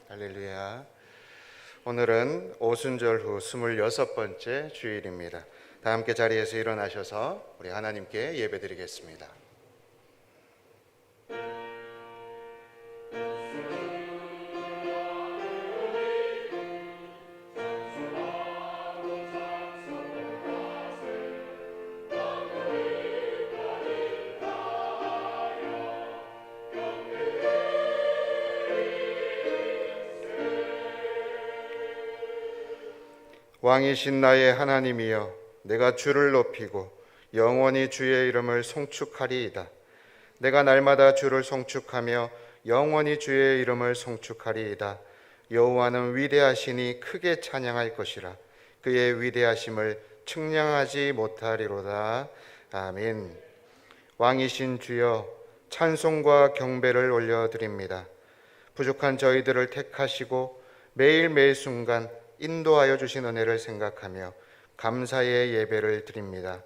할렐루야. 오늘은 오순절 후 26번째 주일입니다. 다 함께 자리에서 일어나셔서 우리 하나님께 예배드리겠습니다. 왕이신 나의 하나님이여, 내가 주를 높이고 영원히 주의 이름을 송축하리이다. 내가 날마다 주를 송축하며 영원히 주의 이름을 송축하리이다. 여호와는 위대하시니 크게 찬양할 것이라. 그의 위대하심을 측량하지 못하리로다. 아멘. 왕이신 주여, 찬송과 경배를 올려드립니다. 부족한 저희들을 택하시고 매일 매 순간 인도하여 주신 은혜를 생각하며 감사의 예배를 드립니다.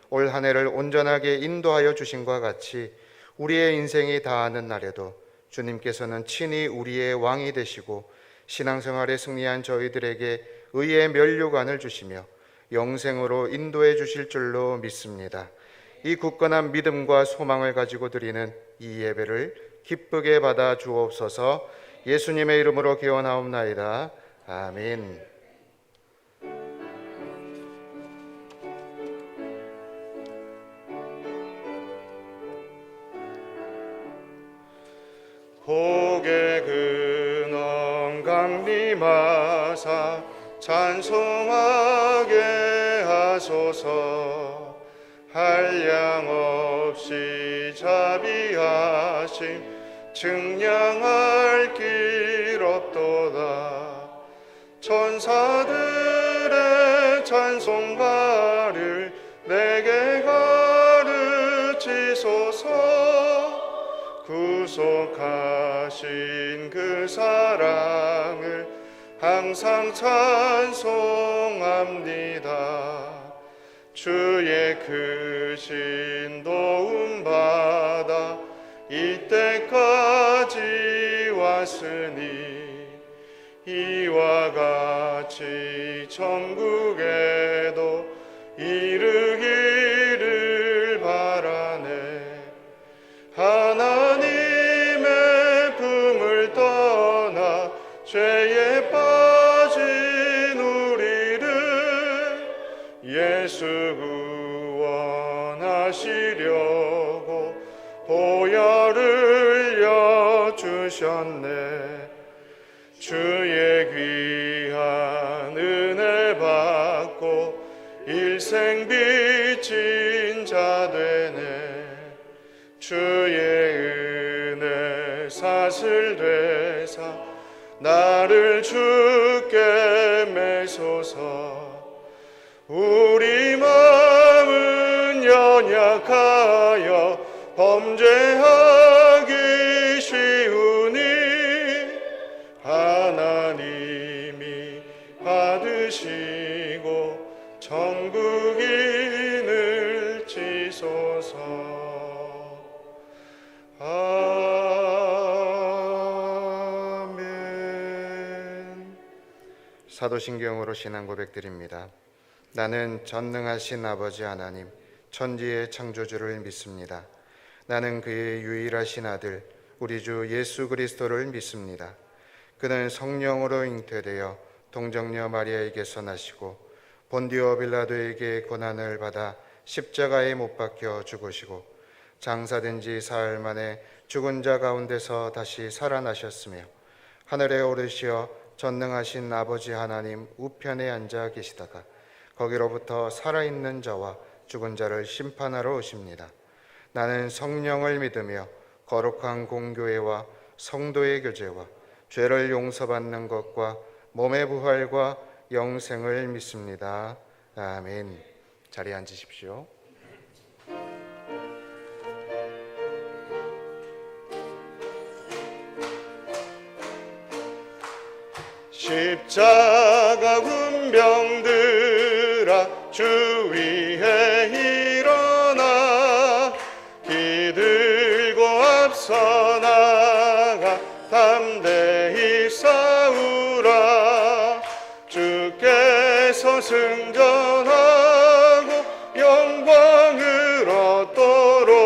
올 한 해를 온전하게 인도하여 주신과 같이 우리의 인생이 다하는 날에도 주님께서는 친히 우리의 왕이 되시고 신앙생활에 승리한 저희들에게 의의 면류관을 주시며 영생으로 인도해 주실 줄로 믿습니다. 이 굳건한 믿음과 소망을 가지고 드리는 이 예배를 기쁘게 받아 주옵소서. 예수님의 이름으로 기원하옵나이다. 아멘. 복의 근원 강림하사 찬송하게 하소서. 한량없이 자비하심 측량할 길 없도다. 천사들의 찬송가를 내게 가르치소서. 구속하신 그 사랑을 항상 찬송합니다. 주의 크신 도움 받아 이때까지 왔으니 이와 같이 천국에도 이르기를 바라네. 하나님의 품을 떠나 죄에 빠진 우리를 예수 구원하시려고 보혈을 여주셨네. 주의 귀한 은혜 받고 일생 빚진 자 되네. 주의 은혜 사슬 되사 나를 주께 매소서. 우리 마음은 연약하여 범죄하기 쉬우니 하나님이 받으시고 천국인을 지소서. 아멘. 사도신경으로 신앙 고백드립니다. 나는 전능하신 아버지 하나님, 천지의 창조주를 믿습니다. 나는 그의 유일하신 아들 우리 주 예수 그리스도를 믿습니다. 그는 성령으로 잉태되어 동정녀 마리아에게서 나시고 본디오 빌라도에게 고난을 받아 십자가에 못 박혀 죽으시고 장사된 지 사흘 만에 죽은 자 가운데서 다시 살아나셨으며 하늘에 오르시어 전능하신 아버지 하나님 우편에 앉아 계시다가 거기로부터 살아있는 자와 죽은 자를 심판하러 오십니다. 나는 성령을 믿으며 거룩한 공교회와 성도의 교제와 죄를 용서받는 것과 몸의 부활과 영생을 믿습니다. 아멘. 자리에 앉으십시오. 십자가 군병들아 주 위에 일어나 기 들고 앞서 나가 담 담대히 싸우라. 주께서 승전하고 영광을 얻도록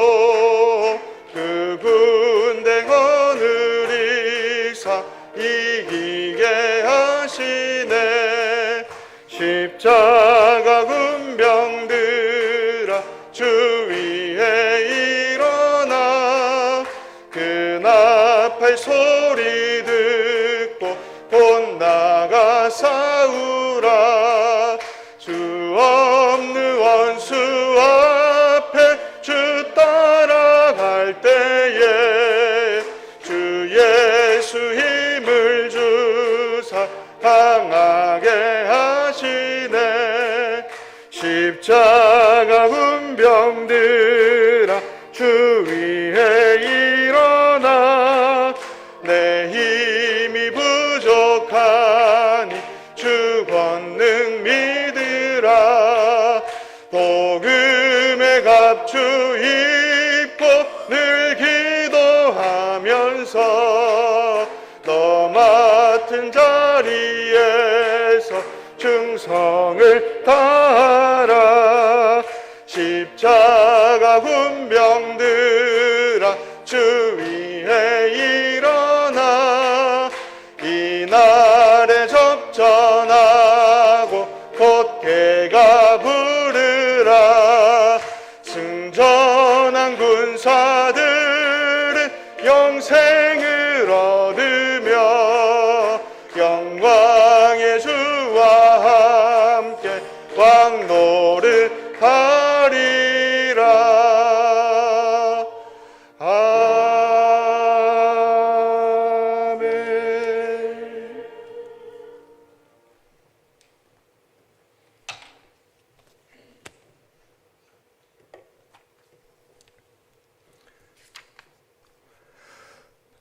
그 군대 거느리사 이기게 하시네. 십자가 군병들아 주 위에 일어나. 그 나팔 소리 듣고 곧 나가 싸우라. 주 없는 원수 앞에 주 따라갈 때에 주 예수 힘을 주사 강하게 하시네. 십자가 군병들아 주 위에 일어나. 내 힘이 부족하니 주 권능 믿으라. 복음의 갑주 입고 늘 기도하면서 너 맡은 자리에서 충성을 다하라. 십자가 군병들아 주 위에 일어나. 이날에 접전하고 곧개가 부르라. 승전한 군사들은 영생을 얻으며 영광의 주와 함께 왕노를 하리라. 아멘.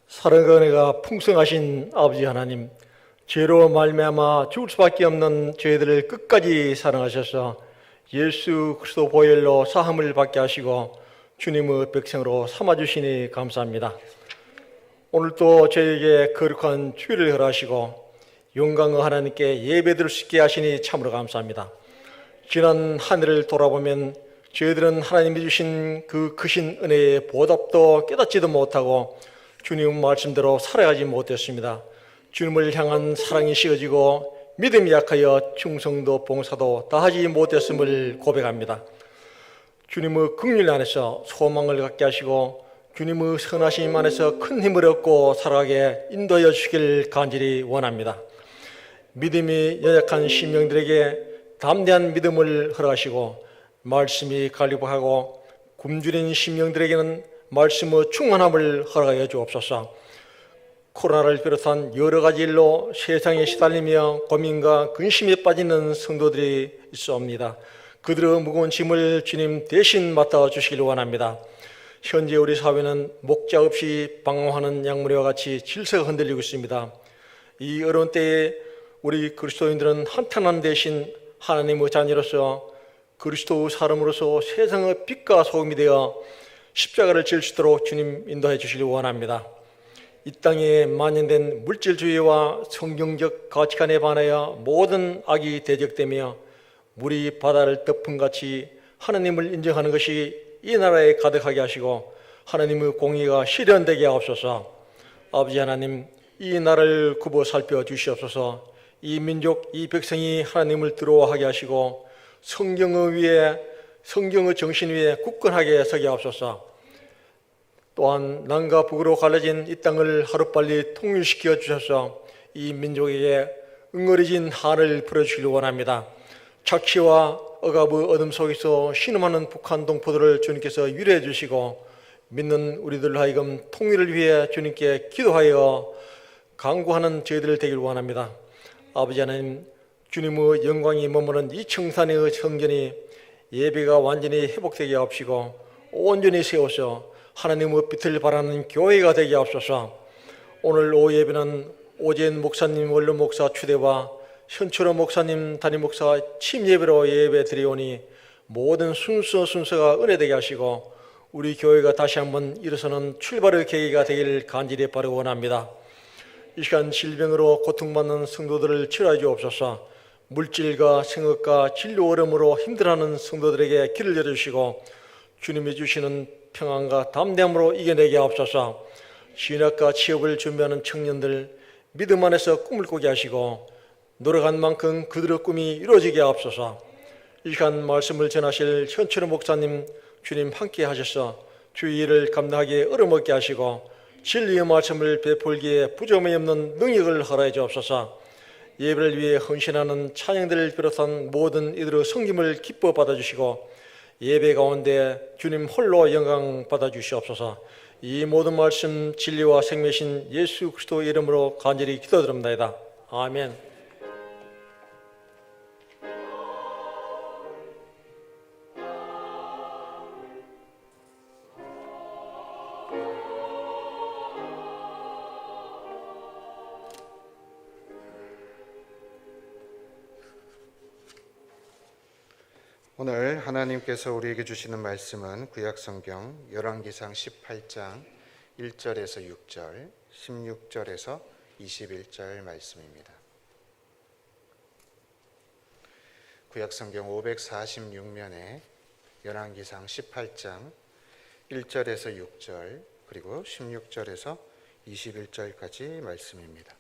사랑과 은혜가 풍성하신 아버지 하나님, 죄로 말미암아 죽을 수밖에 없는 저희들을 끝까지 사랑하셔서 예수 그리스도 보혈로 사함을 받게 하시고 주님의 백성으로 삼아주시니 감사합니다. 오늘도 저에게 거룩한 주일을 허락하시고 영광의 하나님께 예배드릴 수 있게 하시니 참으로 감사합니다. 지난 한 해를 돌아보면 저희들은 하나님이 주신 그 크신 은혜의 보답도 깨닫지도 못하고 주님 말씀대로 살아가지 못했습니다. 주님을 향한 사랑이 식어지고 믿음이 약하여 충성도 봉사도 다하지 못했음을 고백합니다. 주님의 긍휼 안에서 소망을 갖게 하시고 주님의 선하심 안에서 큰 힘을 얻고 살아가게 인도하여 주시길 간절히 원합니다. 믿음이 연약한 심령들에게 담대한 믿음을 허락하시고 말씀이 갈리하고 굶주린 심령들에게는 말씀의 충만함을 허락하여 주옵소서. 코로나를 비롯한 여러 가지 일로 세상에 시달리며 고민과 근심에 빠지는 성도들이 있사옵니다. 그들의 무거운 짐을 주님 대신 맡아 주시길 원합니다. 현재 우리 사회는 목자 없이 방황하는 약물과 같이 질서가 흔들리고 있습니다. 이 어려운 때에 우리 그리스도인들은 한탄한 대신 하나님의 자녀로서 그리스도의 사람으로서 세상의 빛과 소금이 되어 십자가를 질 수 있도록 주님 인도해 주시길 원합니다. 이 땅에 만연된 물질주의와 성경적 가치관에 반하여 모든 악이 대적되며 물이 바다를 덮음같이 하나님을 인정하는 것이 이 나라에 가득하게 하시고 하나님의 공의가 실현되게 하옵소서. 아버지 하나님, 이 나라를 굽어 살펴 주시옵소서. 이 민족, 이 백성이 하나님을 두려워하게 하시고 성경의 정신 위에 굳건하게 서게 하옵소서. 또한 남과 북으로 갈라진 이 땅을 하루빨리 통일시켜 주셔서 이 민족에게 응어리진 한을 풀어주시길 원합니다. 착취와 억압의 어둠 속에서 신음하는 북한 동포들을 주님께서 위로해 주시고 믿는 우리들 하여금 통일을 위해 주님께 기도하여 강구하는 저희들 되길 원합니다. 아버지 하나님, 주님의 영광이 머무는 이 청산의 성전이 예배가 완전히 회복되게 하옵시고 온전히 세워서 하나님의 빛을 발하는 교회가 되게 하옵소서. 오늘 오후 예배는 오재인 목사님 원로 목사 추대와 현철호 목사님 담임 목사 침 예배로 예배 드리오니 모든 순서가 은혜되게 하시고 우리 교회가 다시 한번 일어서는 출발의 계기가 되기를 간절히 바라고 원합니다. 이 시간 질병으로 고통받는 성도들을 치료해 주옵소서. 물질과 생업과 진료 어려움으로 힘들어하는 성도들에게 길을 열어주시고 주님이 주시는 평안과 담대함으로 이겨내게 하옵소서. 진학과 취업을 준비하는 청년들 믿음 안에서 꿈을 꾸게 하시고 노력한 만큼 그들의 꿈이 이루어지게 하옵소서. 이 시간 말씀을 전하실 현철호 목사님 주님 함께 하셔서 주의 일을 감당하기에 얻어먹게 하시고 진리의 말씀을 베풀기에 부족함이 없는 능력을 허락해 주옵소서. 예배를 위해 헌신하는 찬양들을 비롯한 모든 이들의 섬김을 기뻐 받아주시고 예배 가운데 주님 홀로 영광 받아주시옵소서. 이 모든 말씀 진리와 생명이신 예수 그리스도 이름으로 간절히 기도드립니다. 아멘. 오늘 하나님께서 우리에게 주시는 말씀은 구약성경 열왕기상 18장 1절에서 6절, 16절에서 21절 말씀입니다. 구약성경 546면에 열왕기상 18장 1절에서 6절 그리고 16절에서 21절까지 말씀입니다.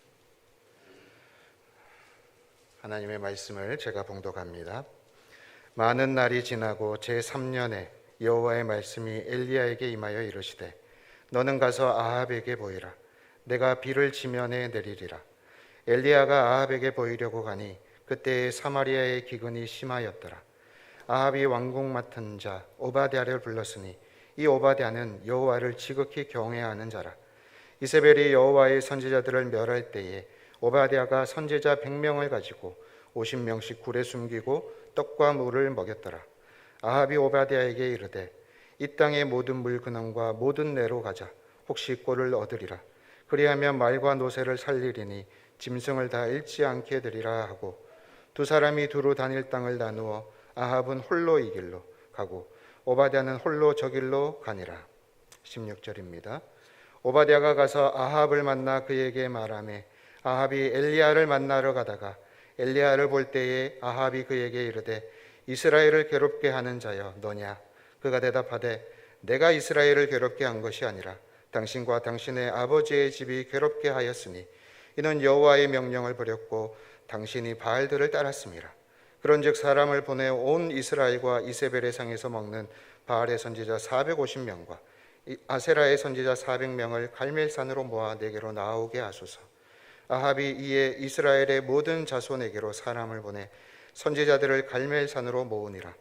하나님의 말씀을 제가 봉독합니다. 많은 날이 지나고 제3년에 여호와의 말씀이 엘리야에게 임하여 이르시되 너는 가서 아합에게 보이라. 내가 비를 지면에 내리리라. 엘리야가 아합에게 보이려고 가니 그때에 사마리아의 기근이 심하였더라. 아합이 왕궁 맡은 자 오바댜를 불렀으니 이 오바댜는 여호와를 지극히 경외하는 자라. 이세벨이 여호와의 선지자들을 멸할 때에 오바댜가 선지자 100명을 가지고 50명씩 굴에 숨기고 떡과 물을 먹였더라. 아합이 오바댜에게 이르되 이 땅의 모든 물 근원과 모든 내로 가자. 혹시 꼴을 얻으리라. 그리하면 말과 노새를 살리리니 짐승을 다 잃지 않게 되리라 하고 두 사람이 두루 다닐 땅을 나누어 아합은 홀로 이 길로 가고 오바댜는 홀로 저 길로 가니라. 16절입니다. 오바댜가 가서 아합을 만나 그에게 말하매 아합이 엘리야를 만나러 가다가 엘리야를 볼 때에 아합이 그에게 이르되 이스라엘을 괴롭게 하는 자여 너냐? 그가 대답하되 내가 이스라엘을 괴롭게 한 것이 아니라 당신과 당신의 아버지의 집이 괴롭게 하였으니 이는 여호와의 명령을 버렸고 당신이 바알들을 따랐음이라. 그런즉 사람을 보내 온 이스라엘과 이세벨의 상에서 먹는 바알의 선지자 450명과 아세라의 선지자 400명을 갈멜산으로 모아 내게로 나오게 하소서. 아합이 이에 이스라엘의 모든 자손에게로 사람을 보내 선지자들을 갈멜산으로 모으니라.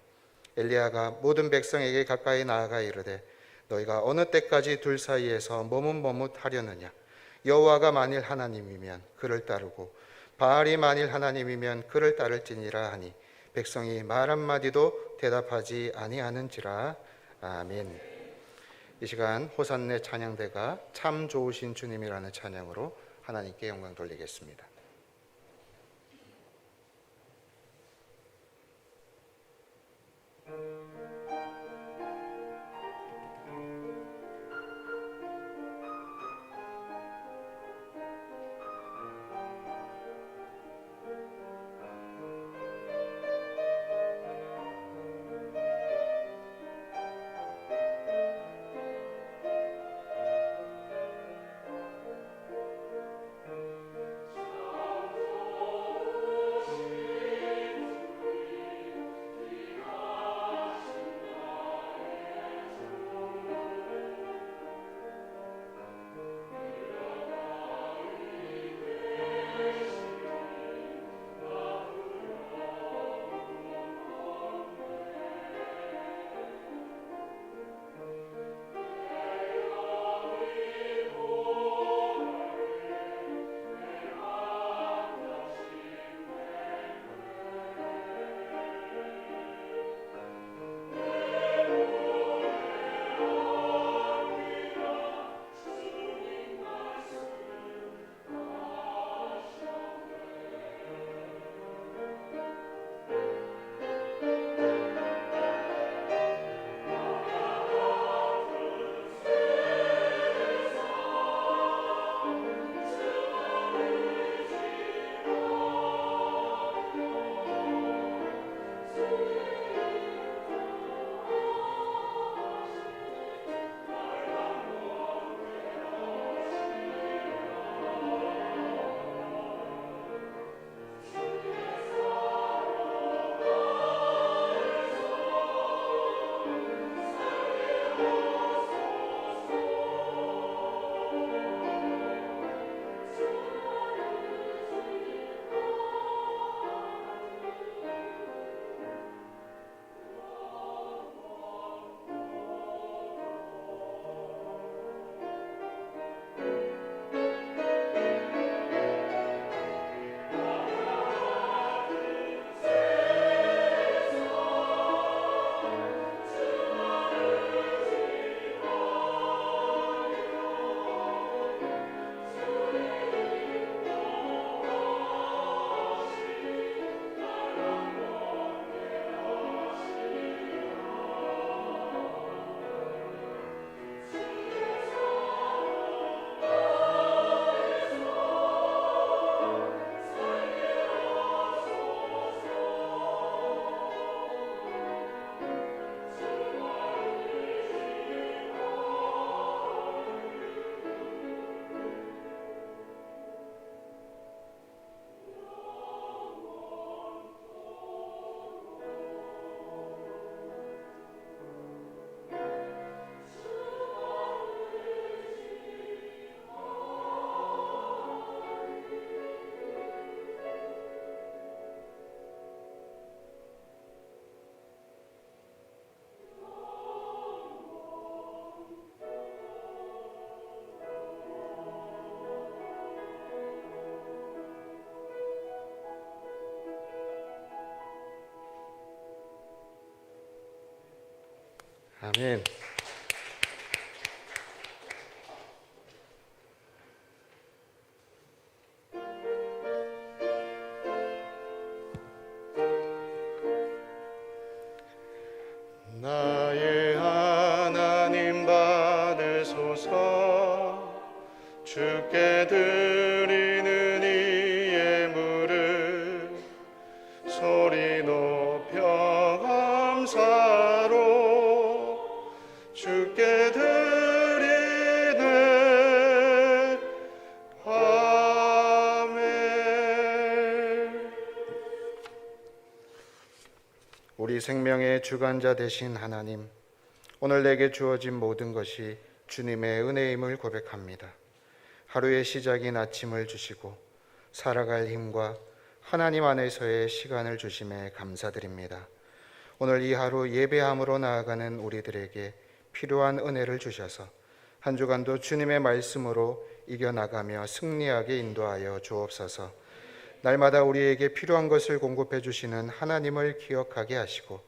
엘리야가 모든 백성에게 가까이 나아가 이르되 너희가 어느 때까지 둘 사이에서 머뭇머뭇하려느냐? 여호와가 만일 하나님이면 그를 따르고 바알이 만일 하나님이면 그를 따를지니라 하니 백성이 말 한마디도 대답하지 아니하는지라. 아멘. 이 시간 호산네 찬양대가 참 좋으신 주님이라는 찬양으로 하나님께 영광 돌리겠습니다. 아멘. 나의 하나님 받으소서 주께 드리는 이 예물을 소리 높여 감사로 주께 드리네. 아멘. 우리 생명의 주관자 되신 하나님, 오늘 내게 주어진 모든 것이 주님의 은혜임을 고백합니다. 하루의 시작인 아침을 주시고 살아갈 힘과 하나님 안에서의 시간을 주심에 감사드립니다. 오늘 이 하루 예배함으로 나아가는 우리들에게 필요한 은혜를 주셔서 한 주간도 주님의 말씀으로 이겨나가며 승리하게 인도하여 주옵소서. 날마다 우리에게 필요한 것을 공급해 주시는 하나님을 기억하게 하시고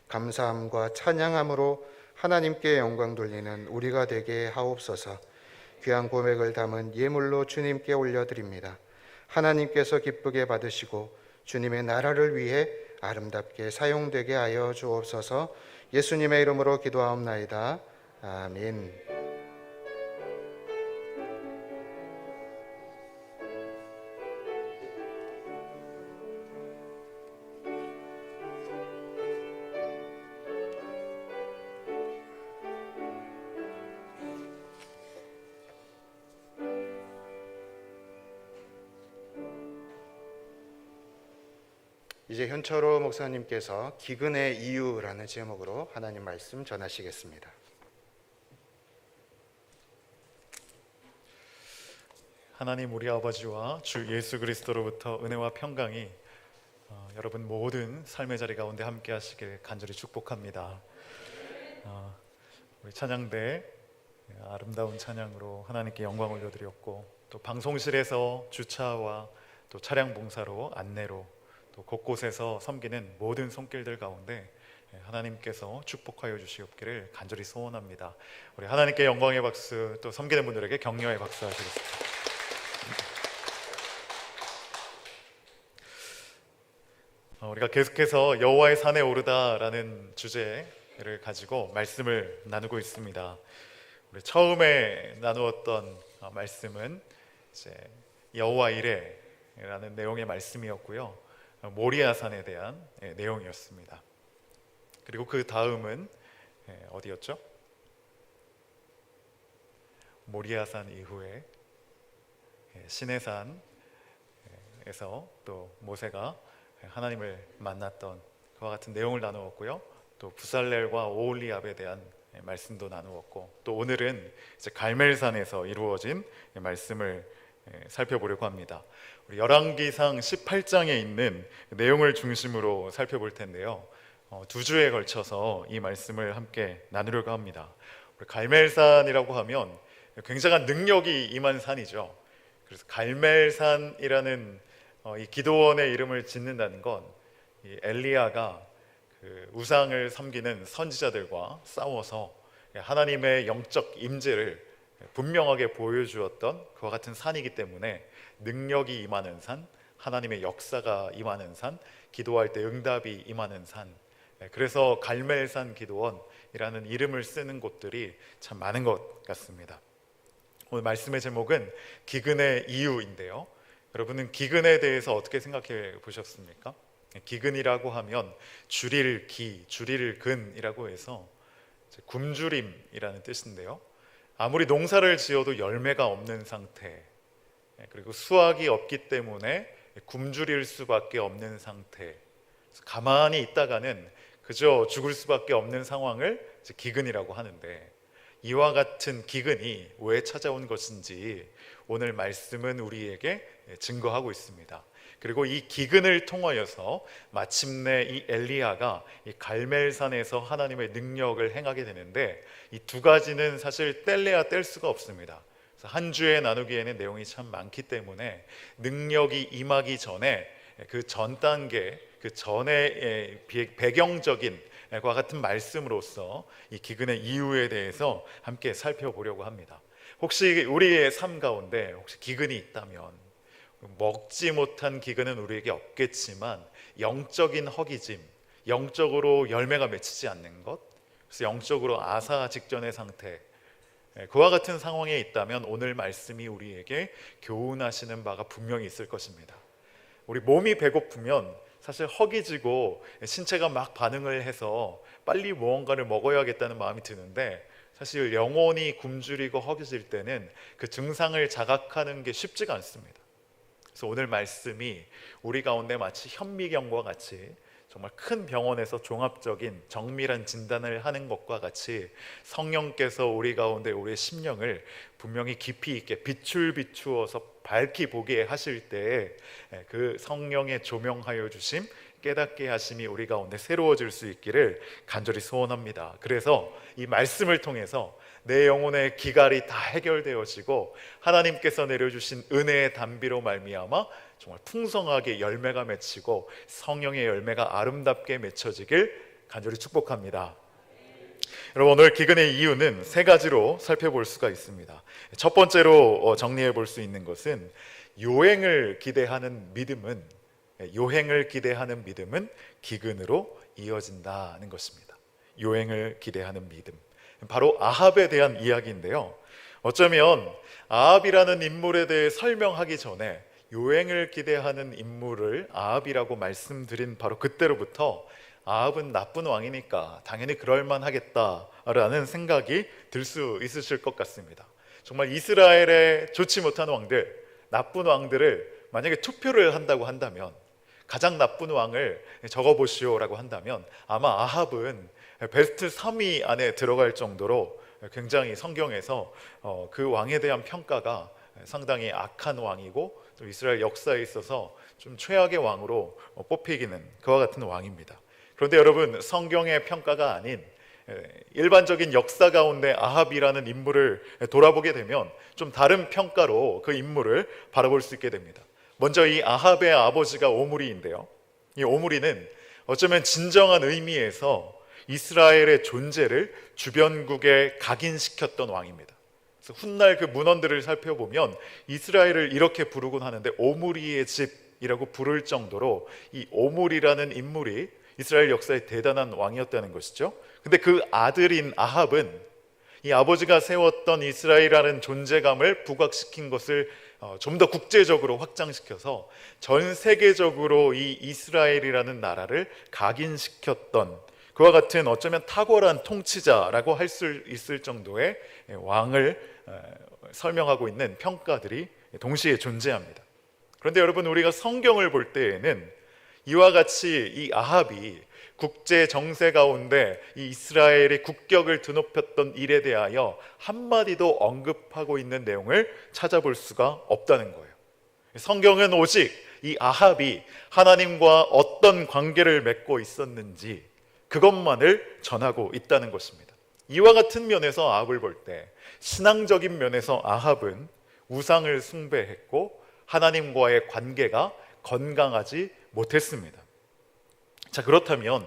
감사함과 찬양함으로 하나님께 영광 돌리는 우리가 되게 하옵소서. 귀한 고백을 담은 예물로 주님께 올려드립니다. 하나님께서 기쁘게 받으시고 주님의 나라를 위해 아름답게 사용되게 하여 주옵소서. 예수님의 이름으로 기도하옵나이다. 아멘. 이제 현철호 목사님께서 기근의 이유라는 제목으로 하나님 말씀 전하시겠습니다. 하나님 우리 아버지와 주 예수 그리스도로부터 은혜와 평강이 여러분 모든 삶의 자리 가운데 함께 하시길 간절히 축복합니다. 우리 찬양대 아름다운 찬양으로 하나님께 영광 올려드렸고, 또 방송실에서 주차와 또 차량 봉사로 안내로 또 곳곳에서 섬기는 모든 손길들 가운데 하나님께서 축복하여 주시옵기를 간절히 소원합니다. 우리 하나님께 영광의 박수, 또 섬기는 분들에게 격려의 박수 하시겠습니다. 우리가 계속해서 여호와의 산에 오르다라는 주제를 가지고 말씀을 나누고 있습니다. 우리 처음에 나누었던 말씀은 이제 여호와 이레라는 내용의 말씀이었고요. 모리아산에 대한 내용이었습니다. 그리고 그 다음은 어디였죠? 모리아산 이후에 시내산에서 또 모세가 하나님을 만났던 그와 같은 내용을 나누었고요. 또 부살렐과 오홀리압에 대한 말씀도 나누었고, 또 오늘은 이제 갈멜산에서 이루어진 말씀을 살펴보려고 합니다. 우리 열왕기상 18장에 있는 내용을 중심으로 살펴볼 텐데요. 두 주에 걸쳐서 이 말씀을 함께 나누려고 합니다. 우리 갈멜산이라고 하면 굉장한 능력이 임한 산이죠. 그래서 갈멜산이라는 이 기도원의 이름을 짓는다는 건 이 엘리야가 그 우상을 섬기는 선지자들과 싸워서 하나님의 영적 임재를 분명하게 보여주었던 그와 같은 산이기 때문에 능력이 임하는 산, 하나님의 역사가 임하는 산, 기도할 때 응답이 임하는 산, 그래서 갈멜산 기도원이라는 이름을 쓰는 곳들이 참 많은 것 같습니다. 오늘 말씀의 제목은 기근의 이유인데요. 여러분은 기근에 대해서 어떻게 생각해 보셨습니까? 기근이라고 하면 줄일 기, 줄일 근이라고 해서 굶주림이라는 뜻인데요. 아무리 농사를 지어도 열매가 없는 상태, 그리고 수확이 없기 때문에 굶주릴 수밖에 없는 상태, 가만히 있다가는 그저 죽을 수밖에 없는 상황을 기근이라고 하는데, 이와 같은 기근이 왜 찾아온 것인지 오늘 말씀은 우리에게 증거하고 있습니다. 그리고 이 기근을 통하여서 마침내 이 엘리야가 이 갈멜산에서 하나님의 능력을 행하게 되는데, 이 두 가지는 사실 뗄래야 뗄 수가 없습니다. 한 주에 나누기에는 내용이 참 많기 때문에 능력이 임하기 전에 그 전 단계, 그 전의 배경적인 그와 같은 말씀으로서 이 기근의 이유에 대해서 함께 살펴보려고 합니다. 혹시 우리의 삶 가운데 혹시 기근이 있다면, 먹지 못한 기근은 우리에게 없겠지만 영적인 허기짐, 영적으로 열매가 맺히지 않는 것, 그래서 영적으로 아사 직전의 상태, 그와 같은 상황에 있다면 오늘 말씀이 우리에게 교훈하시는 바가 분명히 있을 것입니다. 우리 몸이 배고프면 사실 허기지고 신체가 막 반응을 해서 빨리 무언가를 먹어야겠다는 마음이 드는데, 사실 영혼이 굶주리고 허기질 때는 그 증상을 자각하는 게 쉽지가 않습니다. 그래서 오늘 말씀이 우리 가운데 마치 현미경과 같이 정말 큰 병원에서 종합적인 정밀한 진단을 하는 것과 같이 성령께서 우리 가운데 우리의 심령을 분명히 깊이 있게 비추어서 밝히 보게 하실 때에 그 성령의 조명하여 주심, 깨닫게 하심이 우리 가운데 새로워질 수 있기를 간절히 소원합니다. 그래서 이 말씀을 통해서 내 영혼의 기갈이 다 해결되어지고 하나님께서 내려주신 은혜의 단비로 말미암아 정말 풍성하게 열매가 맺히고 성령의 열매가 아름답게 맺혀지길 간절히 축복합니다. 여러분, 오늘 기근의 이유는 세 가지로 살펴볼 수가 있습니다. 첫 번째로 정리해 볼 수 있는 것은 요행을 기대하는 믿음은 기근으로 이어진다는 것입니다. 요행을 기대하는 믿음, 바로 아합에 대한 이야기인데요. 어쩌면 아합이라는 인물에 대해 설명하기 전에 요행을 기대하는 인물을 아합이라고 말씀드린 바로 그때로부터 아합은 나쁜 왕이니까 당연히 그럴만하겠다라는 생각이 들 수 있으실 것 같습니다. 정말 이스라엘의 좋지 못한 왕들, 나쁜 왕들을 만약에 투표를 한다고 한다면, 가장 나쁜 왕을 적어보시오라고 한다면 아마 아합은 베스트 3위 안에 들어갈 정도로 굉장히 성경에서 그 왕에 대한 평가가 상당히 악한 왕이고 또 이스라엘 역사에 있어서 좀 최악의 왕으로 뽑히기는 그와 같은 왕입니다. 그런데 여러분, 성경의 평가가 아닌 일반적인 역사 가운데 아합이라는 인물을 돌아보게 되면 좀 다른 평가로 그 인물을 바라볼 수 있게 됩니다. 먼저 이 아합의 아버지가 오므리인데요, 이 오므리는 어쩌면 진정한 의미에서 이스라엘의 존재를 주변국에 각인시켰던 왕입니다. 그래서 훗날 그 문헌들을 살펴보면 이스라엘을 이렇게 부르곤 하는데 오므리의 집이라고 부를 정도로 이 오므리라는 인물이 이스라엘 역사의 대단한 왕이었다는 것이죠. 근데 그 아들인 아합은 이 아버지가 세웠던 이스라엘이라는 존재감을 부각시킨 것을 좀 더 국제적으로 확장시켜서 전 세계적으로 이 이스라엘이라는 나라를 각인시켰던 그와 같은 어쩌면 탁월한 통치자라고 할 수 있을 정도의 왕을 설명하고 있는 평가들이 동시에 존재합니다. 그런데 여러분, 우리가 성경을 볼 때에는 이와 같이 이 아합이 국제 정세 가운데 이 이스라엘의 국격을 드높였던 일에 대하여 한마디도 언급하고 있는 내용을 찾아볼 수가 없다는 거예요. 성경은 오직 이 아합이 하나님과 어떤 관계를 맺고 있었는지 그것만을 전하고 있다는 것입니다. 이와 같은 면에서 아합을 볼 때 신앙적인 면에서 아합은 우상을 숭배했고 하나님과의 관계가 건강하지 못했습니다. 자, 그렇다면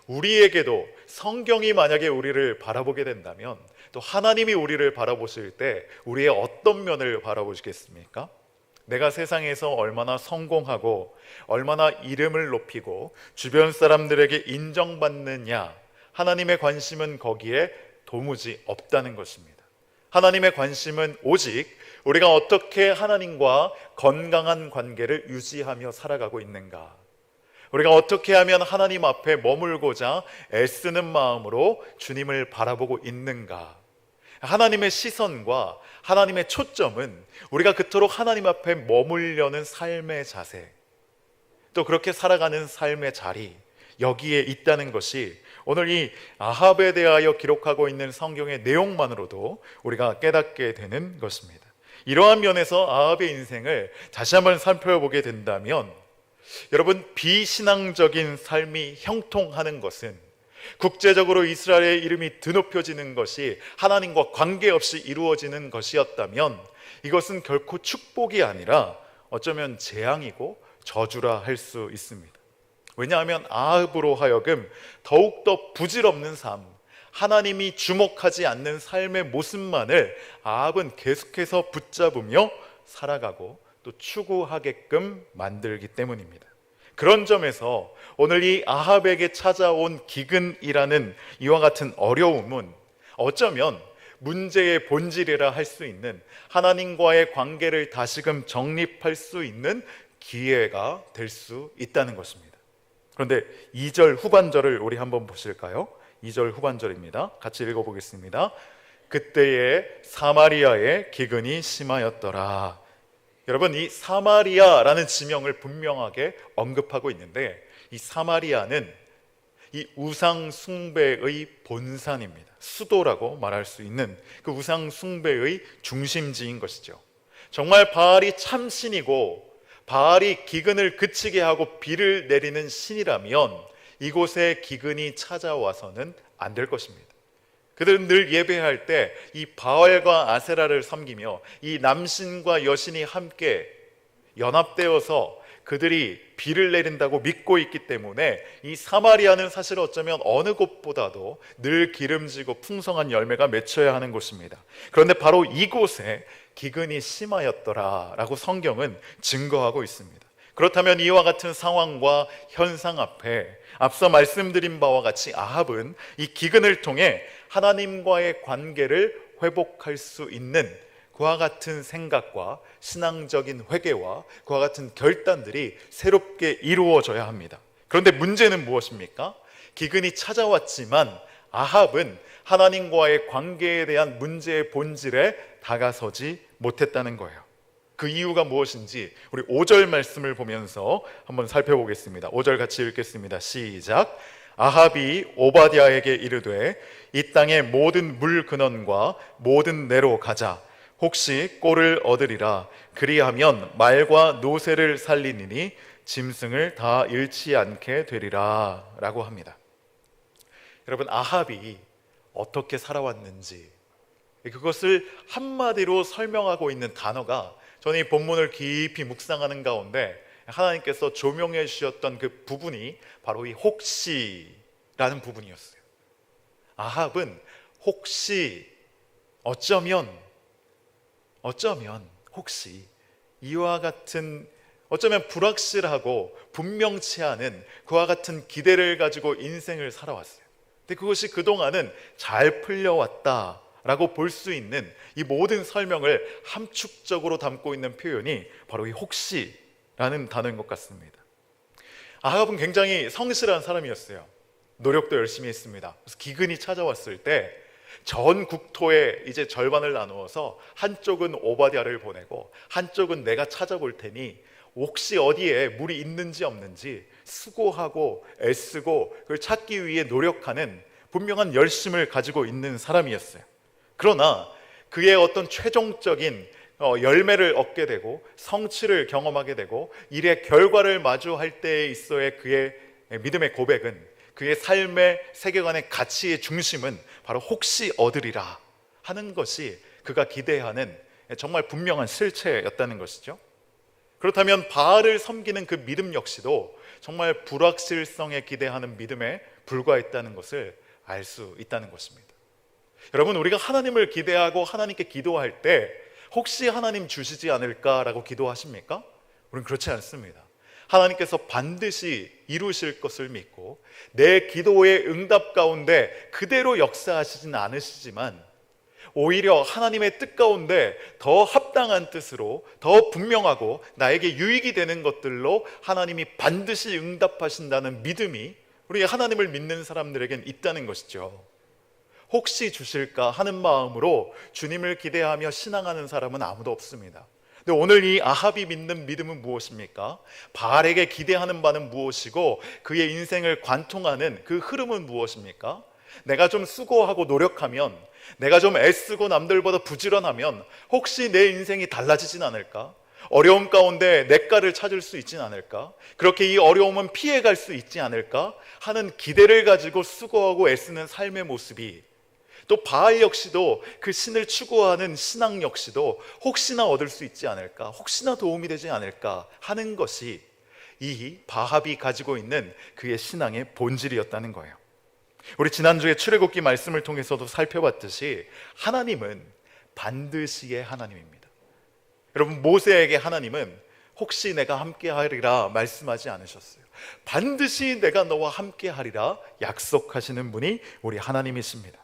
우리에게도 성경이 만약에 우리를 바라보게 된다면 또 하나님이 우리를 바라보실 때 우리의 어떤 면을 바라보시겠습니까? 내가 세상에서 얼마나 성공하고 얼마나 이름을 높이고 주변 사람들에게 인정받느냐, 하나님의 관심은 거기에 도무지 없다는 것입니다. 하나님의 관심은 오직 우리가 어떻게 하나님과 건강한 관계를 유지하며 살아가고 있는가, 우리가 어떻게 하면 하나님 앞에 머물고자 애쓰는 마음으로 주님을 바라보고 있는가. 하나님의 시선과 하나님의 초점은 우리가 그토록 하나님 앞에 머물려는 삶의 자세, 또 그렇게 살아가는 삶의 자리, 여기에 있다는 것이 오늘 이 아합에 대하여 기록하고 있는 성경의 내용만으로도 우리가 깨닫게 되는 것입니다. 이러한 면에서 아합의 인생을 다시 한번 살펴보게 된다면, 여러분, 비신앙적인 삶이 형통하는 것은, 국제적으로 이스라엘의 이름이 드높여지는 것이 하나님과 관계없이 이루어지는 것이었다면 이것은 결코 축복이 아니라 어쩌면 재앙이고 저주라 할 수 있습니다. 왜냐하면 아합으로 하여금 더욱더 부질없는 삶, 하나님이 주목하지 않는 삶의 모습만을 아합은 계속해서 붙잡으며 살아가고 또 추구하게끔 만들기 때문입니다. 그런 점에서 오늘 이 아합에게 찾아온 기근이라는 이와 같은 어려움은 어쩌면 문제의 본질이라 할 수 있는 하나님과의 관계를 다시금 정립할 수 있는 기회가 될 수 있다는 것입니다. 그런데 2절 후반절을 우리 한번 보실까요? 2절 후반절입니다. 같이 읽어보겠습니다. 그때에 사마리아의 기근이 심하였더라. 여러분, 이 사마리아라는 지명을 분명하게 언급하고 있는데, 이 사마리아는 이 우상 숭배의 본산입니다. 수도라고 말할 수 있는 그 우상 숭배의 중심지인 것이죠. 정말 바알이 참신이고 바알이 기근을 그치게 하고 비를 내리는 신이라면 이곳에 기근이 찾아와서는 안 될 것입니다. 그들은 늘 예배할 때 이 바알과 아세라를 섬기며 이 남신과 여신이 함께 연합되어서 그들이 비를 내린다고 믿고 있기 때문에 이 사마리아는 사실 어쩌면 어느 곳보다도 늘 기름지고 풍성한 열매가 맺혀야 하는 곳입니다. 그런데 바로 이곳에 기근이 심하였더라라고 성경은 증거하고 있습니다. 그렇다면 이와 같은 상황과 현상 앞에 앞서 말씀드린 바와 같이 아합은 이 기근을 통해 하나님과의 관계를 회복할 수 있는 그와 같은 생각과 신앙적인 회개와 그와 같은 결단들이 새롭게 이루어져야 합니다. 그런데 문제는 무엇입니까? 기근이 찾아왔지만 아합은 하나님과의 관계에 대한 문제의 본질에 다가서지 못했다는 거예요. 그 이유가 무엇인지 우리 5절 말씀을 보면서 한번 살펴보겠습니다. 5절 같이 읽겠습니다. 시작. 아합이 오바댜에게 이르되 이 땅의 모든 물 근원과 모든 내로 가자. 혹시 꼴을 얻으리라. 그리하면 말과 노새를 살리니니 짐승을 다 잃지 않게 되리라 라고 합니다. 여러분, 아합이 어떻게 살아왔는지 그것을 한마디로 설명하고 있는 단어가 저는 이 본문을 깊이 묵상하는 가운데 하나님께서 조명해 주셨던 그 부분이 바로 이 혹시라는 부분이었어요. 아합은 혹시 어쩌면 혹시 이와 같은 어쩌면 불확실하고 분명치 않은 그와 같은 기대를 가지고 인생을 살아왔어요. 근데 그것이 그동안은 잘 풀려왔다라고 볼 수 있는 이 모든 설명을 함축적으로 담고 있는 표현이 바로 이 혹시라는 단어인 것 같습니다. 아합은 굉장히 성실한 사람이었어요. 노력도 열심히 했습니다. 그래서 기근이 찾아왔을 때 전 국토의 이제 절반을 나누어서 한쪽은 오바댜를 보내고 한쪽은 내가 찾아볼 테니 혹시 어디에 물이 있는지 없는지 수고하고 애쓰고 그걸 찾기 위해 노력하는 분명한 열심을 가지고 있는 사람이었어요. 그러나 그의 어떤 최종적인 열매를 얻게 되고 성취를 경험하게 되고 일의 결과를 마주할 때에 있어의 그의 믿음의 고백은 그의 삶의 세계관의 가치의 중심은 바로 혹시 얻으리라 하는 것이 그가 기대하는 정말 분명한 실체였다는 것이죠. 그렇다면 바알을 섬기는 그 믿음 역시도 정말 불확실성에 기대하는 믿음에 불과했다는 것을 알 수 있다는 것입니다. 여러분, 우리가 하나님을 기대하고 하나님께 기도할 때 혹시 하나님 주시지 않을까라고 기도하십니까? 우리는 그렇지 않습니다. 하나님께서 반드시 이루실 것을 믿고 내 기도의 응답 가운데 그대로 역사하시진 않으시지만 오히려 하나님의 뜻 가운데 더 합당한 뜻으로 더 분명하고 나에게 유익이 되는 것들로 하나님이 반드시 응답하신다는 믿음이 우리 하나님을 믿는 사람들에겐 있다는 것이죠. 혹시 주실까 하는 마음으로 주님을 기대하며 신앙하는 사람은 아무도 없습니다. 근데 오늘 이 아합이 믿는 믿음은 무엇입니까? 바알에게 기대하는 바는 무엇이고 그의 인생을 관통하는 그 흐름은 무엇입니까? 내가 좀 수고하고 노력하면, 내가 좀 애쓰고 남들보다 부지런하면 혹시 내 인생이 달라지진 않을까? 어려움 가운데 냇가를 찾을 수 있진 않을까? 그렇게 이 어려움은 피해갈 수 있지 않을까? 하는 기대를 가지고 수고하고 애쓰는 삶의 모습이, 또 바알 역시도 그 신을 추구하는 신앙 역시도 혹시나 얻을 수 있지 않을까, 혹시나 도움이 되지 않을까 하는 것이 이 바합이 가지고 있는 그의 신앙의 본질이었다는 거예요. 우리 지난주에 출애굽기 말씀을 통해서도 살펴봤듯이 하나님은 반드시의 하나님입니다. 여러분, 모세에게 하나님은 혹시 내가 함께하리라 말씀하지 않으셨어요. 반드시 내가 너와 함께하리라 약속하시는 분이 우리 하나님이십니다.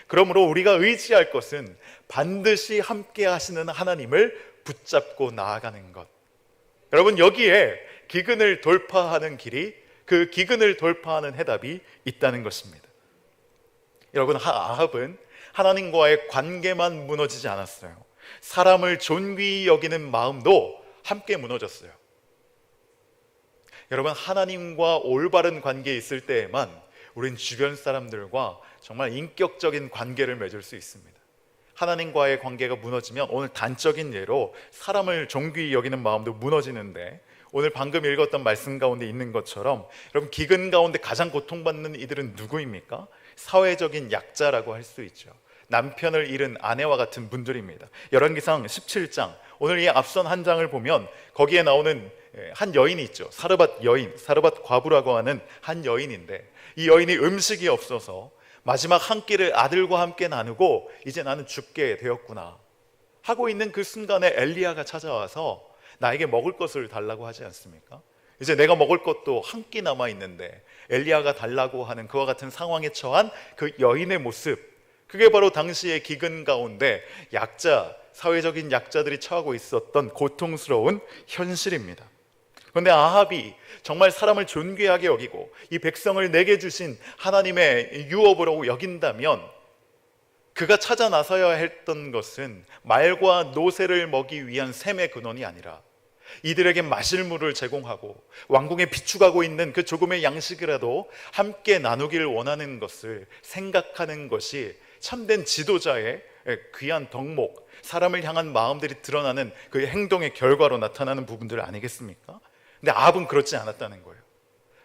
그러므로 우리가 의지할 것은 반드시 함께하시는 하나님을 붙잡고 나아가는 것. 여러분, 여기에 기근을 돌파하는 길이, 그 기근을 돌파하는 해답이 있다는 것입니다. 여러분, 아합은 하나님과의 관계만 무너지지 않았어요. 사람을 존귀히 여기는 마음도 함께 무너졌어요. 여러분, 하나님과 올바른 관계에 있을 때에만 우린 주변 사람들과 정말 인격적인 관계를 맺을 수 있습니다. 하나님과의 관계가 무너지면, 오늘 단적인 예로 사람을 존귀히 여기는 마음도 무너지는데, 오늘 방금 읽었던 말씀 가운데 있는 것처럼 여러분, 기근 가운데 가장 고통받는 이들은 누구입니까? 사회적인 약자라고 할 수 있죠. 남편을 잃은 아내와 같은 분들입니다. 열왕기상 17장, 오늘 이 앞선 한 장을 보면 거기에 나오는 한 여인이 있죠. 사르밧 여인, 사르밧 과부라고 하는 한 여인인데, 이 여인이 음식이 없어서 마지막 한 끼를 아들과 함께 나누고 이제 나는 죽게 되었구나 하고 있는 그 순간에 엘리야가 찾아와서 나에게 먹을 것을 달라고 하지 않습니까? 이제 내가 먹을 것도 한 끼 남아 있는데 엘리야가 달라고 하는 그와 같은 상황에 처한 그 여인의 모습, 그게 바로 당시의 기근 가운데 약자, 사회적인 약자들이 처하고 있었던 고통스러운 현실입니다. 그런데 아합이 정말 사람을 존귀하게 여기고 이 백성을 내게 주신 하나님의 유업으로 여긴다면, 그가 찾아 나서야 했던 것은 말과 노새를 먹기 위한 샘의 근원이 아니라 이들에게 마실 물을 제공하고 왕궁에 비축하고 있는 그 조금의 양식이라도 함께 나누기를 원하는 것을 생각하는 것이 참된 지도자의 귀한 덕목, 사람을 향한 마음들이 드러나는 그 행동의 결과로 나타나는 부분들 아니겠습니까? 근데 아합은 그렇지 않았다는 거예요.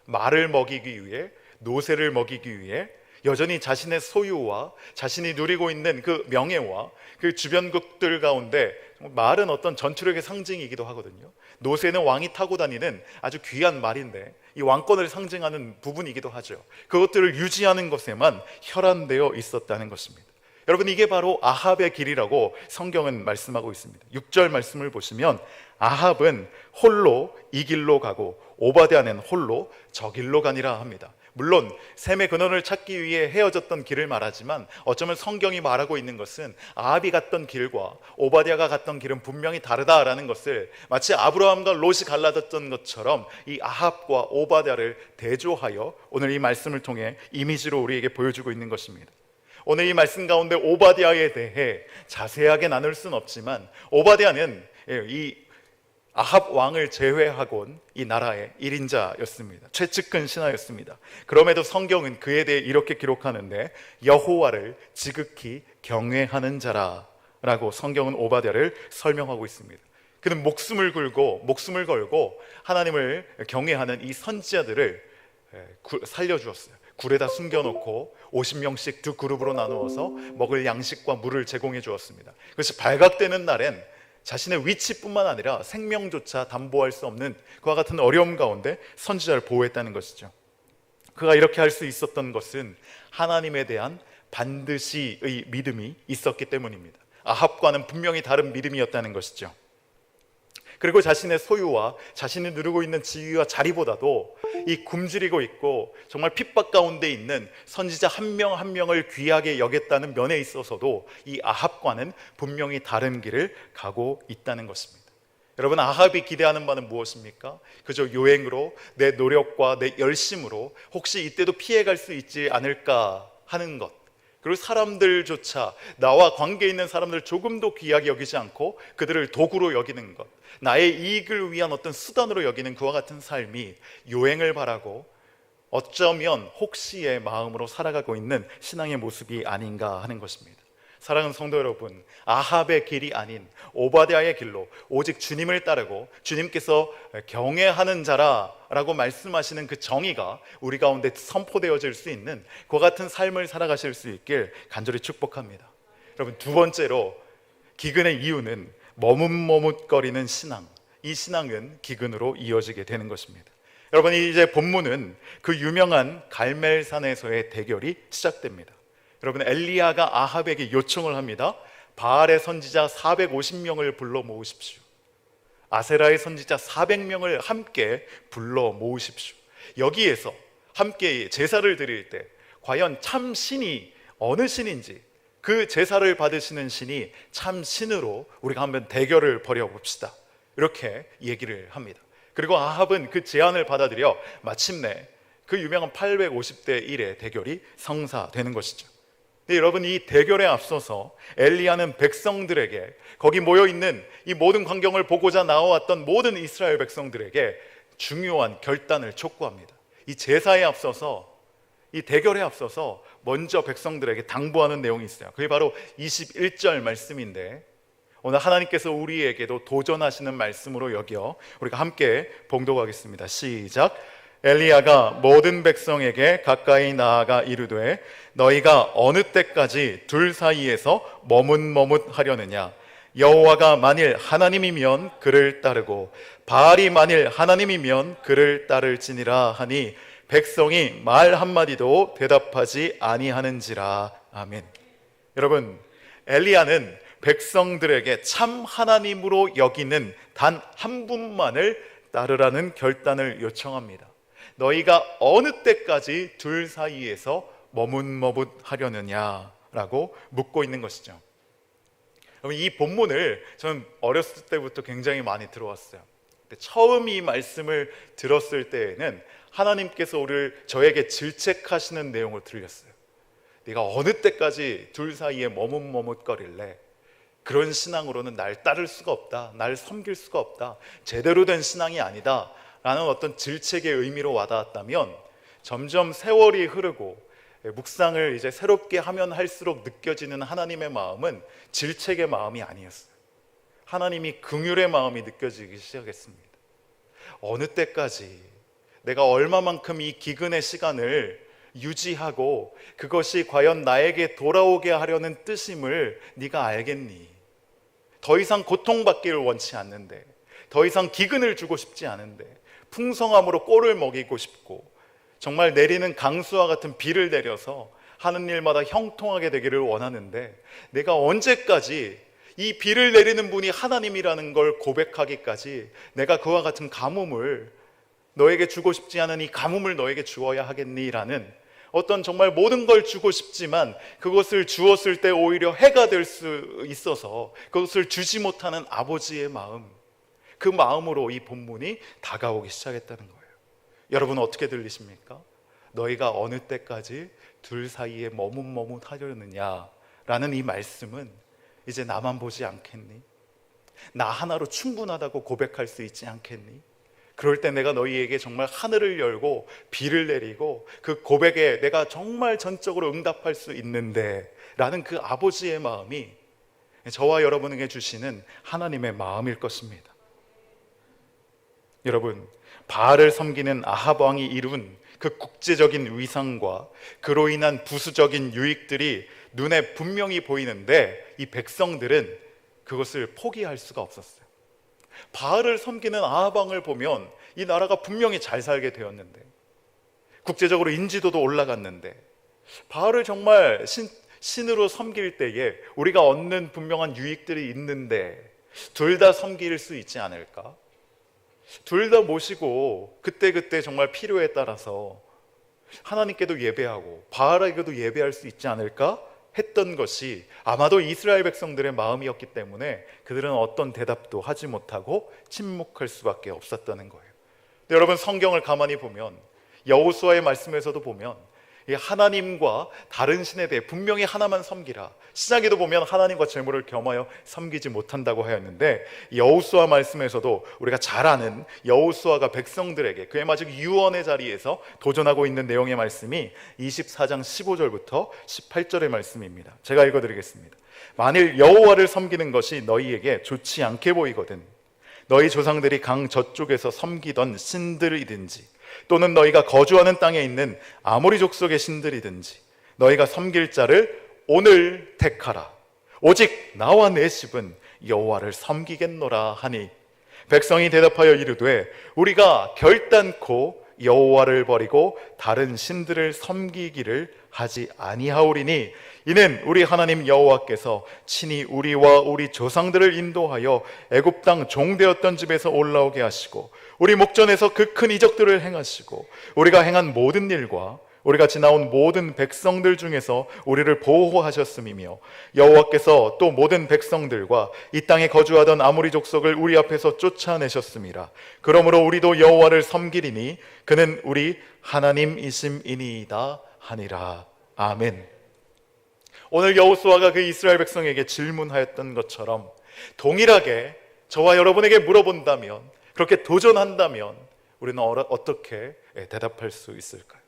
말을 먹이기 위해, 노새를 먹이기 위해 여전히 자신의 소유와 자신이 누리고 있는 그 명예와 그 주변국들 가운데, 말은 어떤 전투력의 상징이기도 하거든요. 노새는 왕이 타고 다니는 아주 귀한 말인데 이 왕권을 상징하는 부분이기도 하죠. 그것들을 유지하는 것에만 혈안되어 있었다는 것입니다. 여러분, 이게 바로 아합의 길이라고 성경은 말씀하고 있습니다. 6절 말씀을 보시면 아합은 홀로 이 길로 가고 오바댜는 홀로 저 길로 가니라 합니다. 물론 샘의 근원을 찾기 위해 헤어졌던 길을 말하지만, 어쩌면 성경이 말하고 있는 것은 아합이 갔던 길과 오바댜가 갔던 길은 분명히 다르다라는 것을, 마치 아브라함과 롯이 갈라졌던 것처럼 이 아합과 오바댜를 대조하여 오늘 이 말씀을 통해 이미지로 우리에게 보여주고 있는 것입니다. 오늘 이 말씀 가운데 오바댜에 대해 자세하게 나눌 수는 없지만, 오바댜는 이 아합 왕을 제외하곤 이 나라의 1인자였습니다. 최측근 신하였습니다. 그럼에도 성경은 그에 대해 이렇게 기록하는데, 여호와를 지극히 경외하는 자라라고 성경은 오바댜를 설명하고 있습니다. 그는 목숨을 걸고 하나님을 경외하는 이 선지자들을 살려주었어요. 굴에다 숨겨놓고 50명씩 두 그룹으로 나누어서 먹을 양식과 물을 제공해 주었습니다. 그것이 발각되는 날엔 자신의 위치뿐만 아니라 생명조차 담보할 수 없는 그와 같은 어려움 가운데 선지자를 보호했다는 것이죠. 그가 이렇게 할 수 있었던 것은 하나님에 대한 반드시의 믿음이 있었기 때문입니다. 아합과는 분명히 다른 믿음이었다는 것이죠. 그리고 자신의 소유와 자신이 누리고 있는 지위와 자리보다도 이 굶주리고 있고 정말 핍박 가운데 있는 선지자 한 명 한 명을 귀하게 여겼다는 면에 있어서도 이 아합과는 분명히 다른 길을 가고 있다는 것입니다. 여러분, 아합이 기대하는 바는 무엇입니까? 그저 요행으로, 내 노력과 내 열심으로 혹시 이때도 피해갈 수 있지 않을까 하는 것, 그리고 사람들조차, 나와 관계 있는 사람들을 조금도 귀하게 여기지 않고 그들을 도구로 여기는 것, 나의 이익을 위한 어떤 수단으로 여기는 그와 같은 삶이 요행을 바라고 어쩌면 혹시의 마음으로 살아가고 있는 신앙의 모습이 아닌가 하는 것입니다. 사랑하는 성도 여러분, 아합의 길이 아닌 오바댜의 길로 오직 주님을 따르고 주님께서 경외하는 자라라고 말씀하시는 그 정의가 우리 가운데 선포되어질 수 있는 그와 같은 삶을 살아가실 수 있길 간절히 축복합니다. 여러분, 두 번째로 기근의 이유는 머뭇머뭇거리는 신앙, 이 신앙은 기근으로 이어지게 되는 것입니다. 여러분, 이제 본문은 그 유명한 갈멜산에서의 대결이 시작됩니다. 여러분, 엘리야가 아합에게 요청을 합니다. 바알의 선지자 450명을 불러 모으십시오. 아세라의 선지자 400명을 함께 불러 모으십시오. 여기에서 함께 제사를 드릴 때 과연 참 신이 어느 신인지, 그 제사를 받으시는 신이 참 신으로 우리가 한번 대결을 벌여봅시다, 이렇게 얘기를 합니다. 그리고 아합은 그 제안을 받아들여 마침내 그 유명한 850대 1의 대결이 성사되는 것이죠. 근데 여러분, 이 대결에 앞서서 엘리야는 백성들에게, 거기 모여있는 이 모든 광경을 보고자 나와왔던 모든 이스라엘 백성들에게 중요한 결단을 촉구합니다. 이 제사에 앞서서, 이 대결에 앞서서 먼저 백성들에게 당부하는 내용이 있어요. 그게 바로 21절 말씀인데, 오늘 하나님께서 우리에게도 도전하시는 말씀으로 여겨 우리가 함께 봉독하겠습니다. 시작. 엘리야가 모든 백성에게 가까이 나아가 이르되 너희가 어느 때까지 둘 사이에서 머뭇머뭇하려느냐? 여호와가 만일 하나님이면 그를 따르고 바알이 만일 하나님이면 그를 따를지니라 하니 백성이 말 한마디도 대답하지 아니하는지라. 아멘. 여러분, 엘리야는 백성들에게 참 하나님으로 여기는 단 한 분만을 따르라는 결단을 요청합니다. 너희가 어느 때까지 둘 사이에서 머뭇머뭇하려느냐라고 묻고 있는 것이죠. 여러분, 이 본문을 저는 어렸을 때부터 굉장히 많이 들어왔어요. 근데 처음 이 말씀을 들었을 때에는 하나님께서 저에게 질책하시는 내용을 들렸어요. 네가 어느 때까지 둘 사이에 머뭇머뭇거릴래? 그런 신앙으로는 날 따를 수가 없다, 날 섬길 수가 없다, 제대로 된 신앙이 아니다 라는 어떤 질책의 의미로 와닿았다면, 점점 세월이 흐르고 묵상을 이제 새롭게 하면 할수록 느껴지는 하나님의 마음은 질책의 마음이 아니었어요. 하나님이 긍휼의 마음이 느껴지기 시작했습니다. 어느 때까지, 내가 얼마만큼 이 기근의 시간을 유지하고 그것이 과연 나에게 돌아오게 하려는 뜻임을 네가 알겠니? 더 이상 고통받기를 원치 않는데, 더 이상 기근을 주고 싶지 않은데, 풍성함으로 꼴을 먹이고 싶고 정말 내리는 강수와 같은 비를 내려서 하는 일마다 형통하게 되기를 원하는데, 내가 언제까지 이 비를 내리는 분이 하나님이라는 걸 고백하기까지 내가 그와 같은 가뭄을 너에게 주고 싶지 않은 이 가뭄을 너에게 주어야 하겠니라는 어떤 정말 모든 걸 주고 싶지만 그것을 주었을 때 오히려 해가 될 수 있어서 그것을 주지 못하는 아버지의 마음, 그 마음으로 이 본문이 다가오기 시작했다는 거예요. 여러분, 어떻게 들리십니까? 너희가 어느 때까지 둘 사이에 머뭇머뭇하려느냐 라는 이 말씀은 이제 나만 보지 않겠니? 나 하나로 충분하다고 고백할 수 있지 않겠니? 그럴 때 내가 너희에게 정말 하늘을 열고 비를 내리고 그 고백에 내가 정말 전적으로 응답할 수 있는데 라는 그 아버지의 마음이 저와 여러분에게 주시는 하나님의 마음일 것입니다. 여러분, 바알을 섬기는 아합 왕이 이룬 그 국제적인 위상과 그로 인한 부수적인 유익들이 눈에 분명히 보이는데 이 백성들은 그것을 포기할 수가 없었어요. 바알을 섬기는 아합 왕을 보면 이 나라가 분명히 잘 살게 되었는데, 국제적으로 인지도도 올라갔는데, 바알을 정말 신으로 섬길 때에 우리가 얻는 분명한 유익들이 있는데 둘 다 섬길 수 있지 않을까? 둘 다 모시고 그때그때 정말 필요에 따라서 하나님께도 예배하고 바알에게도 예배할 수 있지 않을까 했던 것이 아마도 이스라엘 백성들의 마음이었기 때문에 그들은 어떤 대답도 하지 못하고 침묵할 수밖에 없었다는 거예요. 근데 여러분, 성경을 가만히 보면, 여호수아의 말씀에서도 보면 이 하나님과 다른 신에 대해 분명히 하나만 섬기라, 시작에도 보면 하나님과 재물을 겸하여 섬기지 못한다고 하였는데, 여호수아 말씀에서도 우리가 잘 아는 여호수아가 백성들에게 그의 마지막 유언의 자리에서 도전하고 있는 내용의 말씀이 24장 15절부터 18절의 말씀입니다. 제가 읽어드리겠습니다. 만일 여호와를 섬기는 것이 너희에게 좋지 않게 보이거든 너희 조상들이 강 저쪽에서 섬기던 신들이든지 또는 너희가 거주하는 땅에 있는 아모리 족속의 신들이든지 너희가 섬길 자를 오늘 택하라. 오직 나와 내 집은 여호와를 섬기겠노라 하니 백성이 대답하여 이르되 우리가 결단코 여호와를 버리고 다른 신들을 섬기기를 하지 아니하오리니 이는 우리 하나님 여호와께서 친히 우리와 우리 조상들을 인도하여 애굽 땅 종되었던 집에서 올라오게 하시고 우리 목전에서 그 큰 이적들을 행하시고 우리가 행한 모든 일과 우리가 지나온 모든 백성들 중에서 우리를 보호하셨음이며 여호와께서 또 모든 백성들과 이 땅에 거주하던 아모리 족속을 우리 앞에서 쫓아내셨음이라. 그러므로 우리도 여호와를 섬기리니 그는 우리 하나님이심이니이다 하니라. 아멘. 오늘 여호수아가 그 이스라엘 백성에게 질문하였던 것처럼 동일하게 저와 여러분에게 물어본다면, 그렇게 도전한다면 우리는 어떻게 대답할 수 있을까요?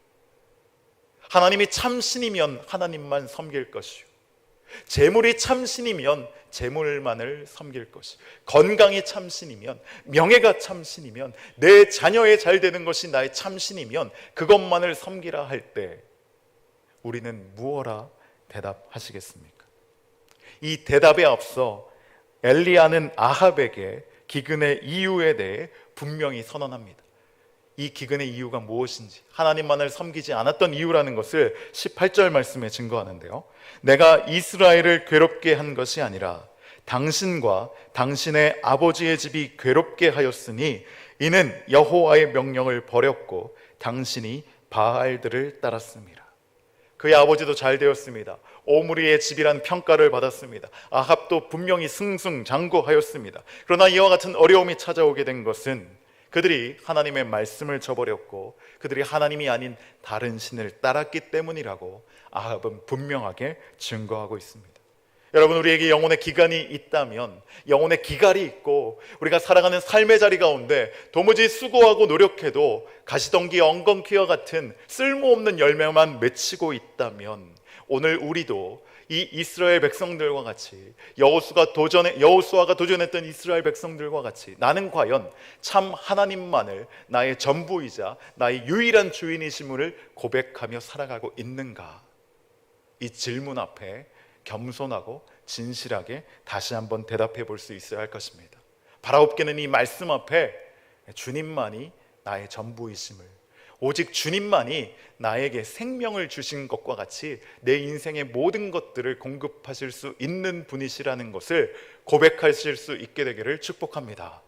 하나님이 참신이면 하나님만 섬길 것이요, 재물이 참신이면 재물만을 섬길 것이, 건강이 참신이면, 명예가 참신이면, 내 자녀의 잘 되는 것이 나의 참신이면 그것만을 섬기라 할 때 우리는 무엇라 대답하시겠습니까? 이 대답에 앞서 엘리야는 아합에게 기근의 이유에 대해 분명히 선언합니다. 이 기근의 이유가 무엇인지, 하나님만을 섬기지 않았던 이유라는 것을 18절 말씀에 증거하는데요, 내가 이스라엘을 괴롭게 한 것이 아니라 당신과 당신의 아버지의 집이 괴롭게 하였으니 이는 여호와의 명령을 버렸고 당신이 바알들을 따랐습니다. 그의 아버지도 잘 되었습니다. 오므리의 집이란 평가를 받았습니다. 아합도 분명히 승승장구하였습니다. 그러나 이와 같은 어려움이 찾아오게 된 것은 그들이 하나님의 말씀을 저버렸고 그들이 하나님이 아닌 다른 신을 따랐기 때문이라고 아합은 분명하게 증거하고 있습니다. 여러분, 우리에게 영혼의 기간이 있다면, 영혼의 기갈이 있고 우리가 살아가는 삶의 자리 가운데 도무지 수고하고 노력해도 가시덩기 엉겅퀴와 같은 쓸모없는 열매만 맺히고 있다면, 오늘 우리도 이 이스라엘 백성들과 같이, 여호수아가 도전했던 이스라엘 백성들과 같이 나는 과연 참 하나님만을 나의 전부이자 나의 유일한 주인이심을 고백하며 살아가고 있는가? 이 질문 앞에 겸손하고 진실하게 다시 한번 대답해 볼 수 있어야 할 것입니다. 바라옵게는 이 말씀 앞에 주님만이 나의 전부이심을, 오직 주님만이 나에게 생명을 주신 것과 같이 내 인생의 모든 것들을 공급하실 수 있는 분이시라는 것을 고백하실 수 있게 되기를 축복합니다.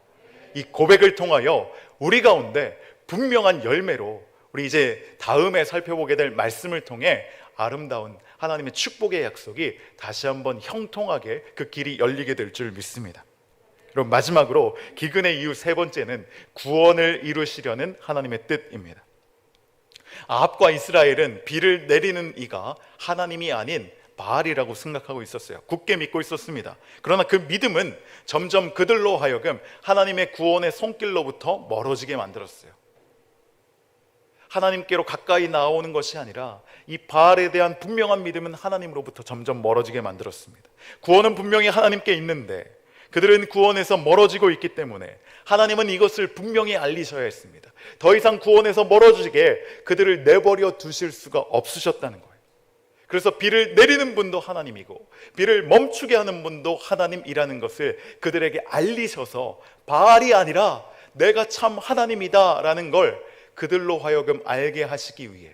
이 고백을 통하여 우리 가운데 분명한 열매로, 우리 이제 다음에 살펴보게 될 말씀을 통해 아름다운 하나님의 축복의 약속이 다시 한번 형통하게 그 길이 열리게 될 줄 믿습니다. 그럼 마지막으로 기근의 이유 세 번째는 구원을 이루시려는 하나님의 뜻입니다. 아합과 이스라엘은 비를 내리는 이가 하나님이 아닌 바알이라고 생각하고 있었어요. 굳게 믿고 있었습니다. 그러나 그 믿음은 점점 그들로 하여금 하나님의 구원의 손길로부터 멀어지게 만들었어요. 하나님께로 가까이 나오는 것이 아니라 이 바알에 대한 분명한 믿음은 하나님으로부터 점점 멀어지게 만들었습니다. 구원은 분명히 하나님께 있는데 그들은 구원에서 멀어지고 있기 때문에 하나님은 이것을 분명히 알리셔야 했습니다. 더 이상 구원에서 멀어지게 그들을 내버려 두실 수가 없으셨다는 거예요. 그래서 비를 내리는 분도 하나님이고 비를 멈추게 하는 분도 하나님이라는 것을 그들에게 알리셔서 바알이 아니라 내가 참 하나님이다 라는 걸 그들로 하여금 알게 하시기 위해,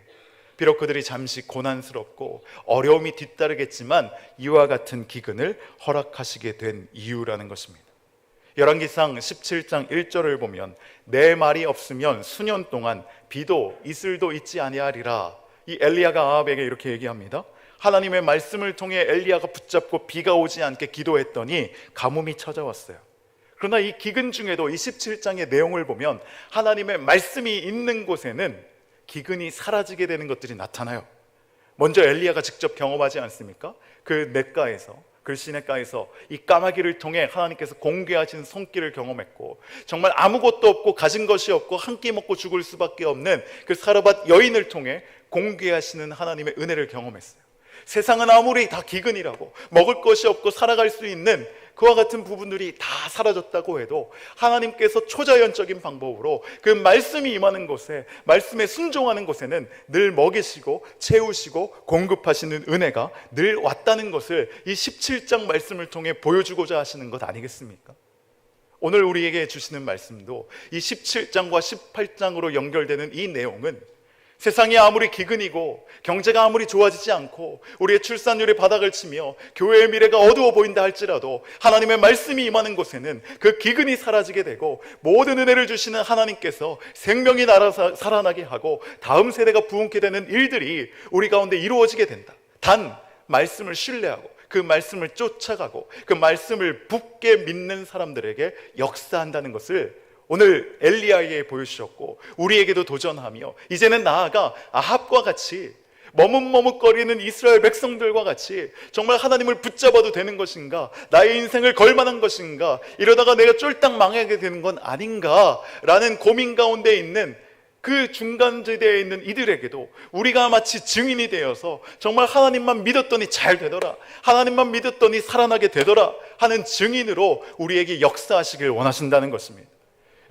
비록 그들이 잠시 고난스럽고 어려움이 뒤따르겠지만 이와 같은 기근을 허락하시게 된 이유라는 것입니다. 열왕기상 17장 1절을 보면 내 말이 없으면 수년 동안 비도 이슬도 있지 아니하리라. 이 엘리야가 아합에게 이렇게 얘기합니다. 하나님의 말씀을 통해 엘리야가 붙잡고 비가 오지 않게 기도했더니 가뭄이 찾아왔어요. 그러나 이 기근 중에도 이 17장의 내용을 보면 하나님의 말씀이 있는 곳에는 기근이 사라지게 되는 것들이 나타나요. 먼저 엘리야가 직접 경험하지 않습니까? 그 냇가에서, 그 시냇가에서 이 까마귀를 통해 하나님께서 공개하신 손길을 경험했고, 정말 아무것도 없고 가진 것이 없고 한 끼 먹고 죽을 수밖에 없는 그 사르밧 여인을 통해 공개하시는 하나님의 은혜를 경험했어요. 세상은 아무리 다 기근이라고 먹을 것이 없고 살아갈 수 있는 그와 같은 부분들이 다 사라졌다고 해도 하나님께서 초자연적인 방법으로 그 말씀이 임하는 곳에, 말씀에 순종하는 곳에는 늘 먹이시고 채우시고 공급하시는 은혜가 늘 왔다는 것을 이 17장 말씀을 통해 보여주고자 하시는 것 아니겠습니까? 오늘 우리에게 주시는 말씀도 이 17장과 18장으로 연결되는 이 내용은 세상이 아무리 기근이고 경제가 아무리 좋아지지 않고 우리의 출산율이 바닥을 치며 교회의 미래가 어두워 보인다 할지라도 하나님의 말씀이 임하는 곳에는 그 기근이 사라지게 되고 모든 은혜를 주시는 하나님께서 생명이 살아나게 하고 다음 세대가 부흥케 되는 일들이 우리 가운데 이루어지게 된다. 단 말씀을 신뢰하고 그 말씀을 쫓아가고 그 말씀을 굳게 믿는 사람들에게 역사한다는 것을 오늘 엘리야에게 보여주셨고 우리에게도 도전하며 이제는 나아가 아합과 같이 머뭇머뭇거리는 이스라엘 백성들과 같이 정말 하나님을 붙잡아도 되는 것인가, 나의 인생을 걸만한 것인가, 이러다가 내가 쫄딱 망하게 되는 건 아닌가 라는 고민 가운데 있는 그 중간지대에 있는 이들에게도 우리가 마치 증인이 되어서 정말 하나님만 믿었더니 잘 되더라, 하나님만 믿었더니 살아나게 되더라 하는 증인으로 우리에게 역사하시길 원하신다는 것입니다.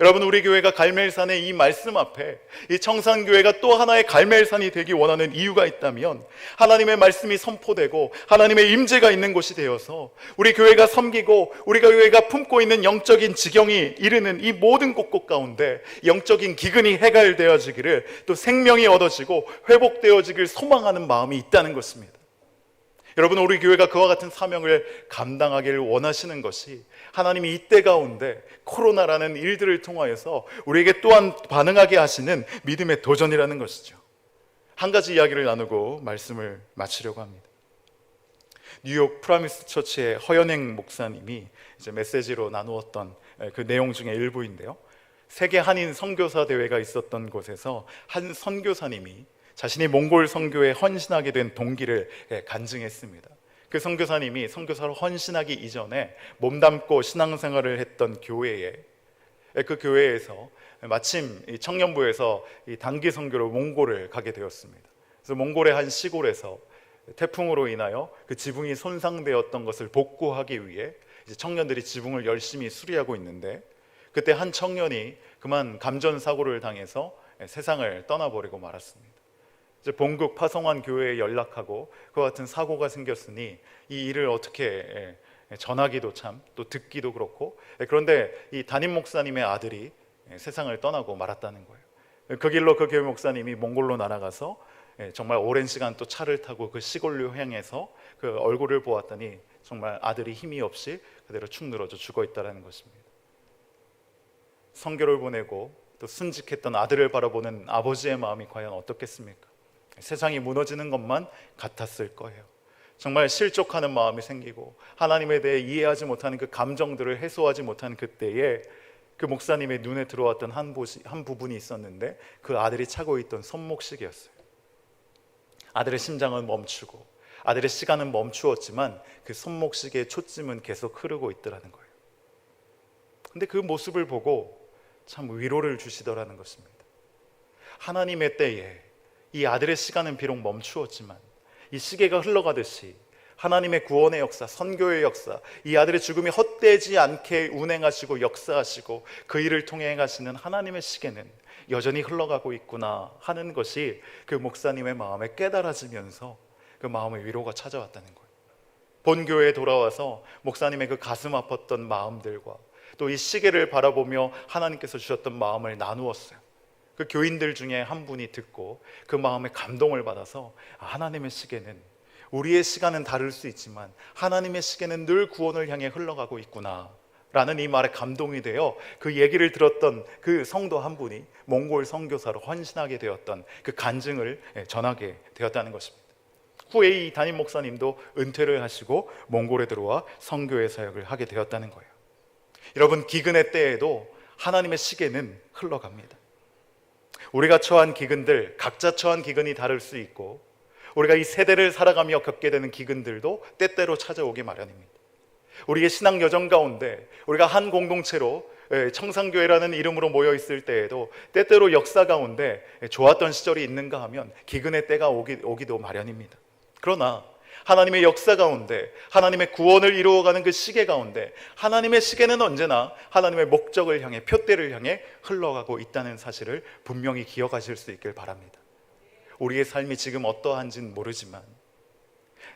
여러분, 우리 교회가 갈멜산의 이 말씀 앞에 이 청산교회가 또 하나의 갈멜산이 되기 원하는 이유가 있다면 하나님의 말씀이 선포되고 하나님의 임재가 있는 곳이 되어서 우리 교회가 섬기고 우리 교회가 품고 있는 영적인 지경이 이르는 이 모든 곳곳 가운데 영적인 기근이 해결되어지기를, 또 생명이 얻어지고 회복되어지길 소망하는 마음이 있다는 것입니다. 여러분, 우리 교회가 그와 같은 사명을 감당하기를 원하시는 것이 하나님이 이때 가운데 코로나라는 일들을 통하여서 우리에게 또한 반응하게 하시는 믿음의 도전이라는 것이죠. 한 가지 이야기를 나누고 말씀을 마치려고 합니다. 뉴욕 프라미스 처치의 허연행 목사님이 이제 메시지로 나누었던 그 내용 중에 일부인데요, 세계 한인 선교사 대회가 있었던 곳에서 한 선교사님이 자신이 몽골 선교에 헌신하게 된 동기를 간증했습니다. 그 선교사님이 선교사로 헌신하기 이전에 몸담고 신앙생활을 했던 교회에, 그 교회에서 마침 이 청년부에서 이 단기 선교로 몽골을 가게 되었습니다. 그래서 몽골의 한 시골에서 태풍으로 인하여 그 지붕이 손상되었던 것을 복구하기 위해 이제 청년들이 지붕을 열심히 수리하고 있는데, 그때 한 청년이 그만 감전사고를 당해서 세상을 떠나버리고 말았습니다. 이제 본국 파송한 교회에 연락하고 그와 같은 사고가 생겼으니 이 일을 어떻게 전하기도 참, 또 듣기도 그렇고, 그런데 이 담임 목사님의 아들이 세상을 떠나고 말았다는 거예요. 그 길로 그 교회 목사님이 몽골로 날아가서 정말 오랜 시간 또 차를 타고 그 시골로 향해서 그 얼굴을 보았더니 정말 아들이 힘이 없이 그대로 축 늘어져 죽어 있다는 것입니다. 선교를 보내고 또 순직했던 아들을 바라보는 아버지의 마음이 과연 어떻겠습니까? 세상이 무너지는 것만 같았을 거예요. 정말 실족하는 마음이 생기고 하나님에 대해 이해하지 못하는 그 감정들을 해소하지 못한 그때에 그 목사님의 눈에 들어왔던 한 부분이 있었는데, 그 아들이 차고 있던 손목시계였어요. 아들의 심장은 멈추고 아들의 시간은 멈추었지만 그 손목시계의 초점은 계속 흐르고 있더라는 거예요. 근데 그 모습을 보고 참 위로를 주시더라는 것입니다. 하나님의 때에 이 아들의 시간은 비록 멈추었지만 이 시계가 흘러가듯이 하나님의 구원의 역사, 선교의 역사, 이 아들의 죽음이 헛되지 않게 운행하시고 역사하시고 그 일을 통해 가시는 하나님의 시계는 여전히 흘러가고 있구나 하는 것이 그 목사님의 마음에 깨달아지면서 그 마음의 위로가 찾아왔다는 거예요. 본교회에 돌아와서 목사님의 그 가슴 아팠던 마음들과 또 이 시계를 바라보며 하나님께서 주셨던 마음을 나누었어요. 그 교인들 중에 한 분이 듣고 그 마음에 감동을 받아서 하나님의 시계는, 우리의 시간은 다를 수 있지만 하나님의 시계는 늘 구원을 향해 흘러가고 있구나 라는 이 말에 감동이 되어 그 얘기를 들었던 그 성도 한 분이 몽골 선교사로 헌신하게 되었던 그 간증을 전하게 되었다는 것입니다. 후에 이 담임 목사님도 은퇴를 하시고 몽골에 들어와 선교의 사역을 하게 되었다는 거예요. 여러분, 기근의 때에도 하나님의 시계는 흘러갑니다. 우리가 처한 기근들, 각자 처한 기근이 다를 수 있고 우리가 이 세대를 살아가며 겪게 되는 기근들도 때때로 찾아오기 마련입니다. 우리의 신앙 여정 가운데 우리가 한 공동체로 청산교회라는 이름으로 모여 있을 때에도 때때로 역사 가운데 좋았던 시절이 있는가 하면 기근의 때가 오기도 마련입니다. 그러나 하나님의 역사 가운데, 하나님의 구원을 이루어가는 그 시계 가운데 하나님의 시계는 언제나 하나님의 목적을 향해, 표대를 향해 흘러가고 있다는 사실을 분명히 기억하실 수 있길 바랍니다. 우리의 삶이 지금 어떠한지는 모르지만,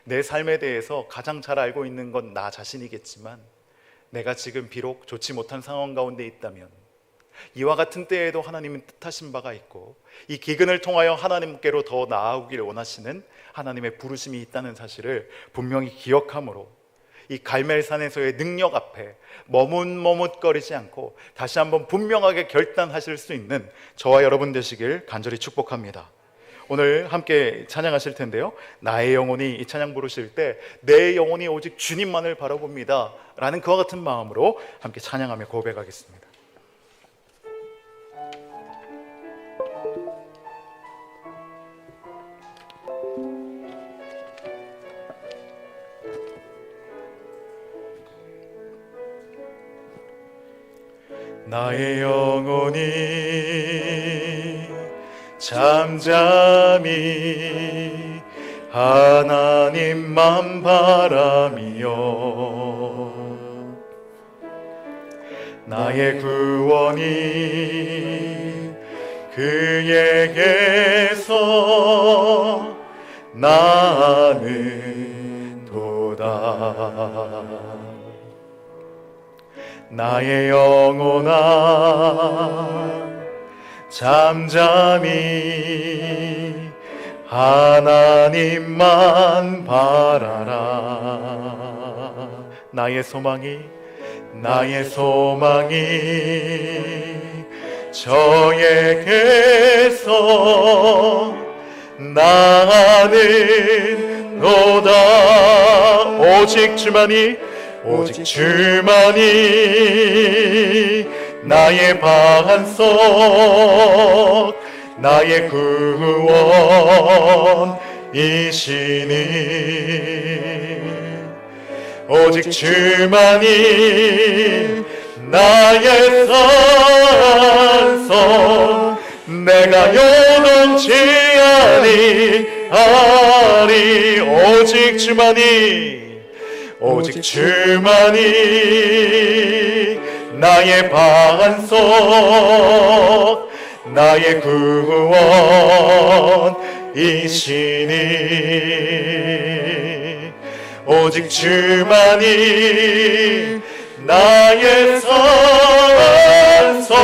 내 삶에 대해서 가장 잘 알고 있는 건 나 자신이겠지만, 내가 지금 비록 좋지 못한 상황 가운데 있다면 이와 같은 때에도 하나님은 뜻하신 바가 있고 이 기근을 통하여 하나님께로 더 나아오기를 원하시는 하나님의 부르심이 있다는 사실을 분명히 기억함으로 이 갈멜산에서의 능력 앞에 머뭇머뭇거리지 않고 다시 한번 분명하게 결단하실 수 있는 저와 여러분 되시길 간절히 축복합니다. 오늘 함께 찬양하실 텐데요, 나의 영혼이 이 찬양 부르실 때 내 영혼이 오직 주님만을 바라봅니다 라는 그와 같은 마음으로 함께 찬양하며 고백하겠습니다. 나의 영혼이 잠잠히 하나님만 바라며 나의 구원이 그에게서 나는 도다. 나의 영혼아 잠잠히 하나님만 바라라. 나의 소망이 저에게서 나는 도다. 오직 주만이 나의 반석 나의 구원이시니 오직 주만이 나의 산성 내가 요동치 아니하리. 오직 주만이 나의 반석 나의 구원이시니 오직 주만이 나의 산성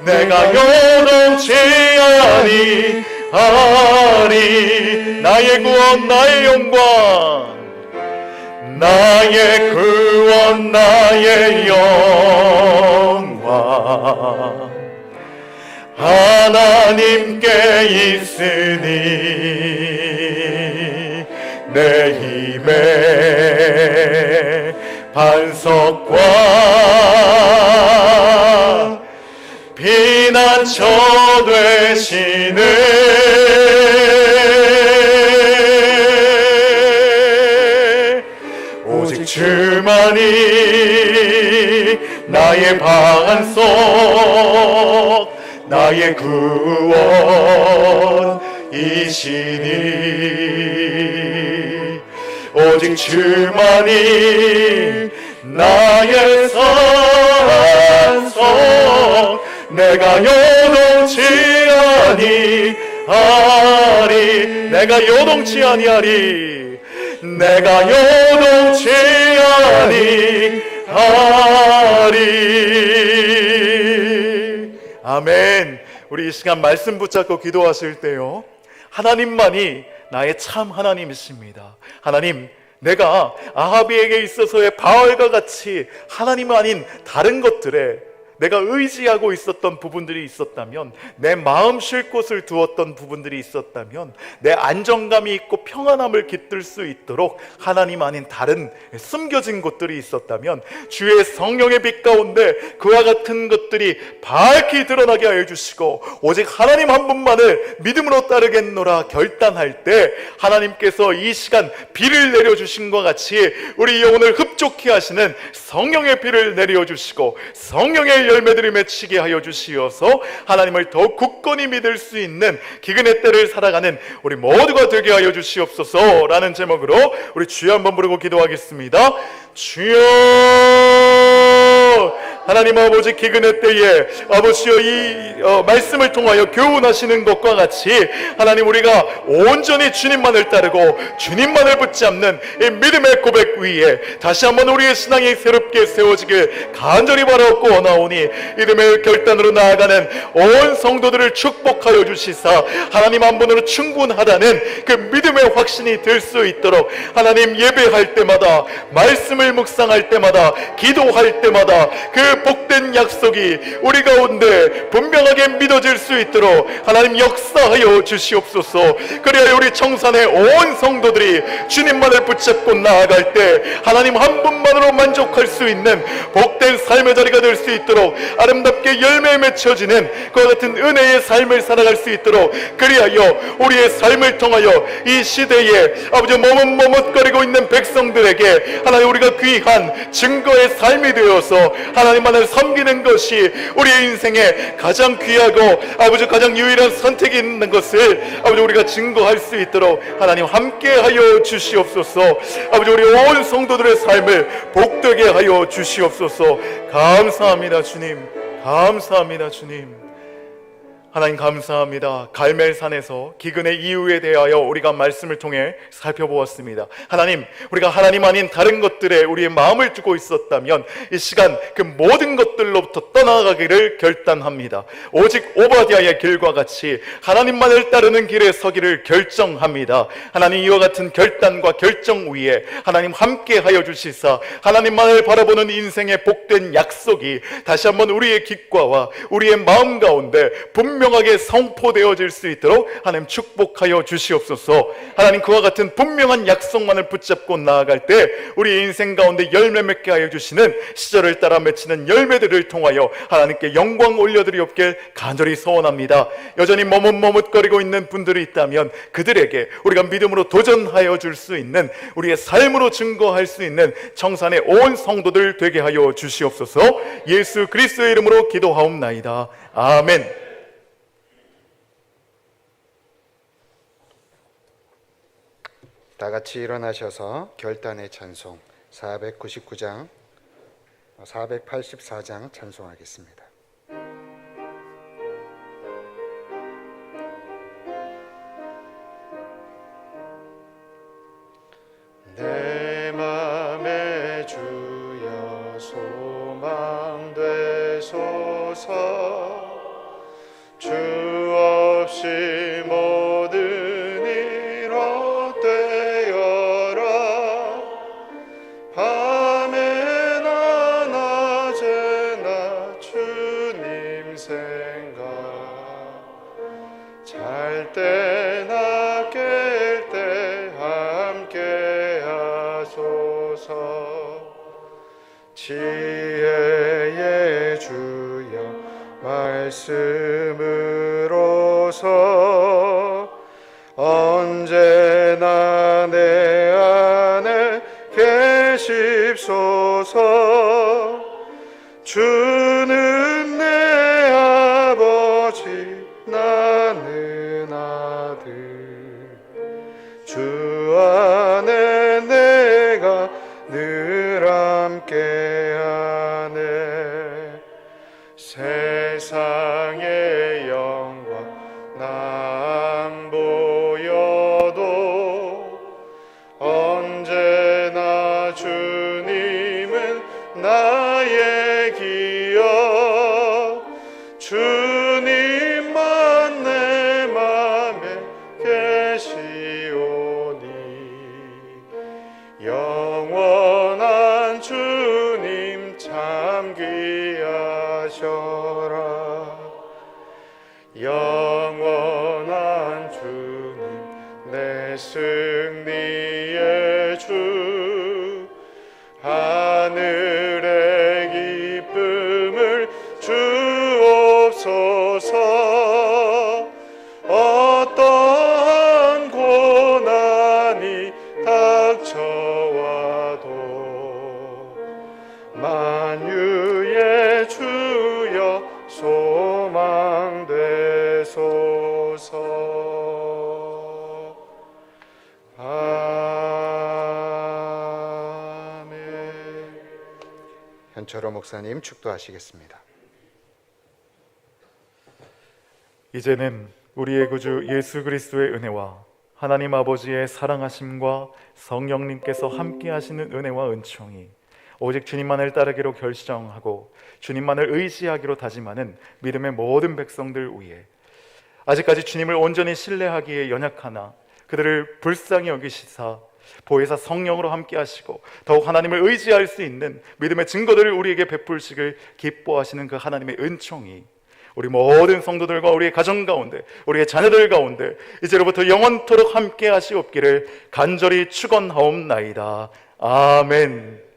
내가 요동치 아니하리. 나의 구원 나의 영광 나의 구원 나의 영광 하나님께 있으니 내 힘의 반석과 피난처 되시네. 오직 주만이 나의 반석 나의 구원이시니 오직 주만이 나의 산성 내가 요동치 아니하리. 내가 요동치 아니하리. 아멘. 우리 이 시간 말씀 붙잡고 기도하실 때요, 하나님만이 나의 참 하나님이십니다. 하나님, 내가 아하비에게 있어서의 바알과 같이 하나님 아닌 다른 것들에 내가 의지하고 있었던 부분들이 있었다면, 내 마음 쉴 곳을 두었던 부분들이 있었다면, 내 안정감이 있고 평안함을 깃들 수 있도록 하나님 아닌 다른 숨겨진 곳들이 있었다면, 주의 성령의 빛 가운데 그와 같은 것들이 밝히 드러나게 하여 주시고 오직 하나님 한 분만을 믿음으로 따르겠노라 결단할 때 하나님께서 이 시간 비를 내려주신 것 같이 우리 영혼을 흡족히 하시는 성령의 비를 내려주시고 성령의 열매들이 맺히게 하여 주시어서 하나님을 더욱 굳건히 믿을 수 있는 기근의 때를 살아가는 우리 모두가 되게 하여 주시옵소서 라는 제목으로 우리 주여 한번 부르고 기도하겠습니다. 주여 하나님 아버지 기근의 때에 아버지여 이 말씀을 통하여 교훈하시는 것과 같이 하나님 우리가 온전히 주님만을 따르고 주님만을 붙잡는 이 믿음의 고백 위에 다시 한번 우리의 신앙이 새롭게 세워지길 간절히 바라옵고 원하오니 이름의 결단으로 나아가는 온 성도들을 축복하여 주시사 하나님 한 분으로 충분하다는 그 믿음의 확신이 될 수 있도록 하나님 예배할 때마다 말씀을 묵상할 때마다 기도할 때마다 그 복된 약속이 우리 가운데 분명하게 믿어질 수 있도록 하나님 역사하여 주시옵소서. 그래야 우리 청산의 온 성도들이 주님만을 붙잡고 나아갈 때 하나님 한 분만으로 만족할 수 있는 복된 삶의 자리가 될 수 있도록 아름답게 열매에 맺혀지는 그와 같은 은혜의 삶을 살아갈 수 있도록 그리하여 우리의 삶을 통하여 이 시대에 아버지 머뭇머뭇거리고 있는 백성들에게 하나님 우리가 귀한 증거의 삶이 되어서 하나님만을 섬기는 것이 우리의 인생에 가장 귀하고 아버지 가장 유일한 선택이 있는 것을 아버지 우리가 증거할 수 있도록 하나님 함께하여 주시옵소서. 아버지 우리 온 성도들의 삶을 복되게 하여 주시옵소서. 감사합니다 주님, 감사합니다 주님. 하나님 감사합니다. 갈멜산에서 기근의 이유에 대하여 우리가 말씀을 통해 살펴보았습니다. 하나님, 우리가 하나님 아닌 다른 것들에 우리의 마음을 두고 있었다면 이 시간 그 모든 것들로부터 떠나가기를 결단합니다. 오직 오바댜의 길과 같이 하나님만을 따르는 길에 서기를 결정합니다. 하나님 이와 같은 결단과 결정 위에 하나님 함께하여 주시사 하나님만을 바라보는 인생의 복된 약속이 다시 한번 우리의 귓가와 우리의 마음 가운데 분명하게 선포되어질 수 있도록 하나님 축복하여 주시옵소서. 하나님 그와 같은 분명한 약속만을 붙잡고 나아갈 때 우리 인생 가운데 열매 맺게 하여 주시는 시절을 따라 맺히는 열매들을 통하여 하나님께 영광 올려드리옵길 간절히 소원합니다. 여전히 머뭇머뭇거리고 있는 분들이 있다면 그들에게 우리가 믿음으로 도전하여 줄 수 있는 우리의 삶으로 증거할 수 있는 청산의 온 성도들 되게 하여 주시옵소서. 예수 그리스도의 이름으로 기도하옵나이다. 아멘. 다 같이 일어나셔서 결단의 찬송 499장 484장 찬송하겠습니다. 내 맘에 주여 소망 되소서. 주 없이 모든 일 헛되어라. 밤에나 낮에나 주님 생각, 잘 때나 깰 때 함께 하소서. 지혜의 주여 말씀으로서 언제나 내 안에 계십소서. 주는 내 아버지 나는 아들. 주 안에 내가 늘 함께하네. 세상의 영광 난 보여도 언제나 주님은 나의 기억. 주님만 내 맘에 계시오니 영원한 주님 참 귀하셔라. 영원한 주님 내 승리의 주. 하늘의 기쁨을 주옵소서. 어떠한 고난이 닥쳐와도 만유의 주여 소망 되소서. 아멘. 현철호 목사님 축도하시겠습니다. 이제는 우리의 구주 예수 그리스도의 은혜와 하나님 아버지의 사랑하심과 성령님께서 함께 하시는 은혜와 은총이 오직 주님만을 따르기로 결정하고 주님만을 의지하기로 다짐하는 믿음의 모든 백성들 위에 아직까지 주님을 온전히 신뢰하기에 연약하나 그들을 불쌍히 여기시사 보혜사 성령으로 함께 하시고 더욱 하나님을 의지할 수 있는 믿음의 증거들을 우리에게 베풀시길 기뻐하시는 그 하나님의 은총이 우리 모든 성도들과 우리의 가정 가운데 우리의 자녀들 가운데 이제로부터 영원토록 함께 하시옵기를 간절히 축원하옵나이다. 아멘.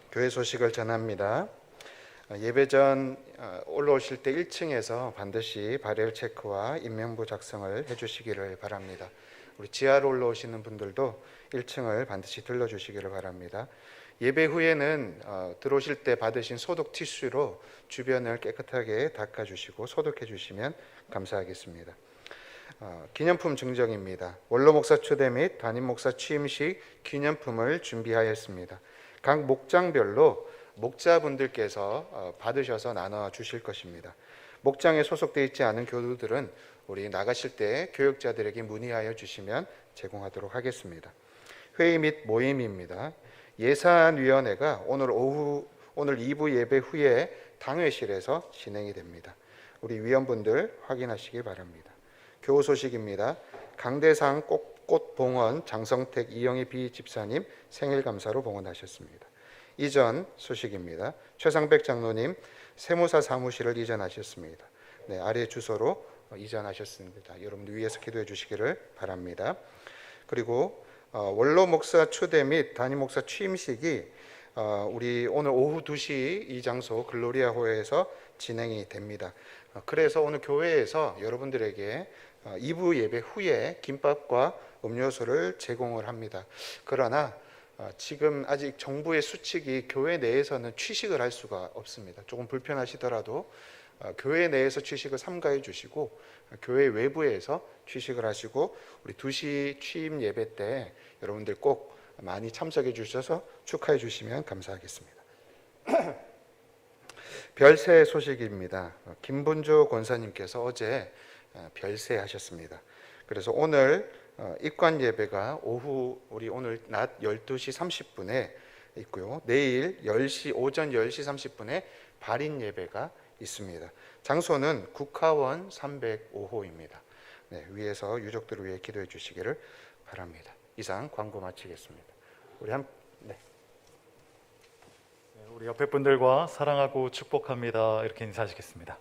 교회 소식을 전합니다. 예배 전 올라오실 때 1층에서 반드시 발열 체크와 인명부 작성을 해주시기를 바랍니다. 우리 지하로 올라오시는 분들도 1층을 반드시 들러주시기를 바랍니다. 예배 후에는 들어오실 때 받으신 소독 티슈로 주변을 깨끗하게 닦아주시고 소독해 주시면 감사하겠습니다. 기념품 증정입니다. 원로 목사 초대 및 담임 목사 취임식 기념품을 준비하였습니다. 각 목장별로 목자분들께서 받으셔서 나눠 주실 것입니다. 목장에 소속되어 있지 않은 교우들은 우리 나가실 때 교역자들에게 문의하여 주시면 제공하도록 하겠습니다. 회의 및 모임입니다. 예산위원회가 오늘 2부 예배 후에 당회실에서 진행이 됩니다. 우리 위원분들 확인하시기 바랍니다. 교우 소식입니다. 강대상 꽃봉헌 장성택 이영희 비집사님 생일 감사로 봉헌하셨습니다. 이전 소식입니다. 최상백 장로님 세무사 사무실을 이전하셨습니다. 네, 아래 주소로 이전하셨습니다. 여러분 위에서 기도해 주시기를 바랍니다. 그리고 원로 목사 초대 및 담임 목사 취임식이 우리 오늘 오후 2시 이 장소 글로리아호에서 진행이 됩니다. 그래서 오늘 교회에서 여러분들에게 2부 예배 후에 김밥과 음료수를 제공을 합니다. 그러나 지금 아직 정부의 수칙이 교회 내에서는 취식을 할 수가 없습니다. 조금 불편하시더라도 교회 내에서 취식을 삼가해 주시고 교회 외부에서 취식을 하시고 우리 2시 취임 예배 때 여러분들 꼭 많이 참석해 주셔서 축하해 주시면 감사하겠습니다. 별세 소식입니다. 김분조 권사님께서 어제 별세하셨습니다. 그래서 오늘 입관 예배가 오후 우리 오늘 낮 12시 30분에 있고요. 내일 10시 오전 10시 30분에 발인 예배가 있습니다. 장소는 국화원 305호입니다. 네, 위에서 유족들을 위해 기도해 주시기를 바랍니다. 이상 광고 마치겠습니다. 우리 옆에 분들과 사랑하고 축복합니다. 이렇게 인사하시겠습니다.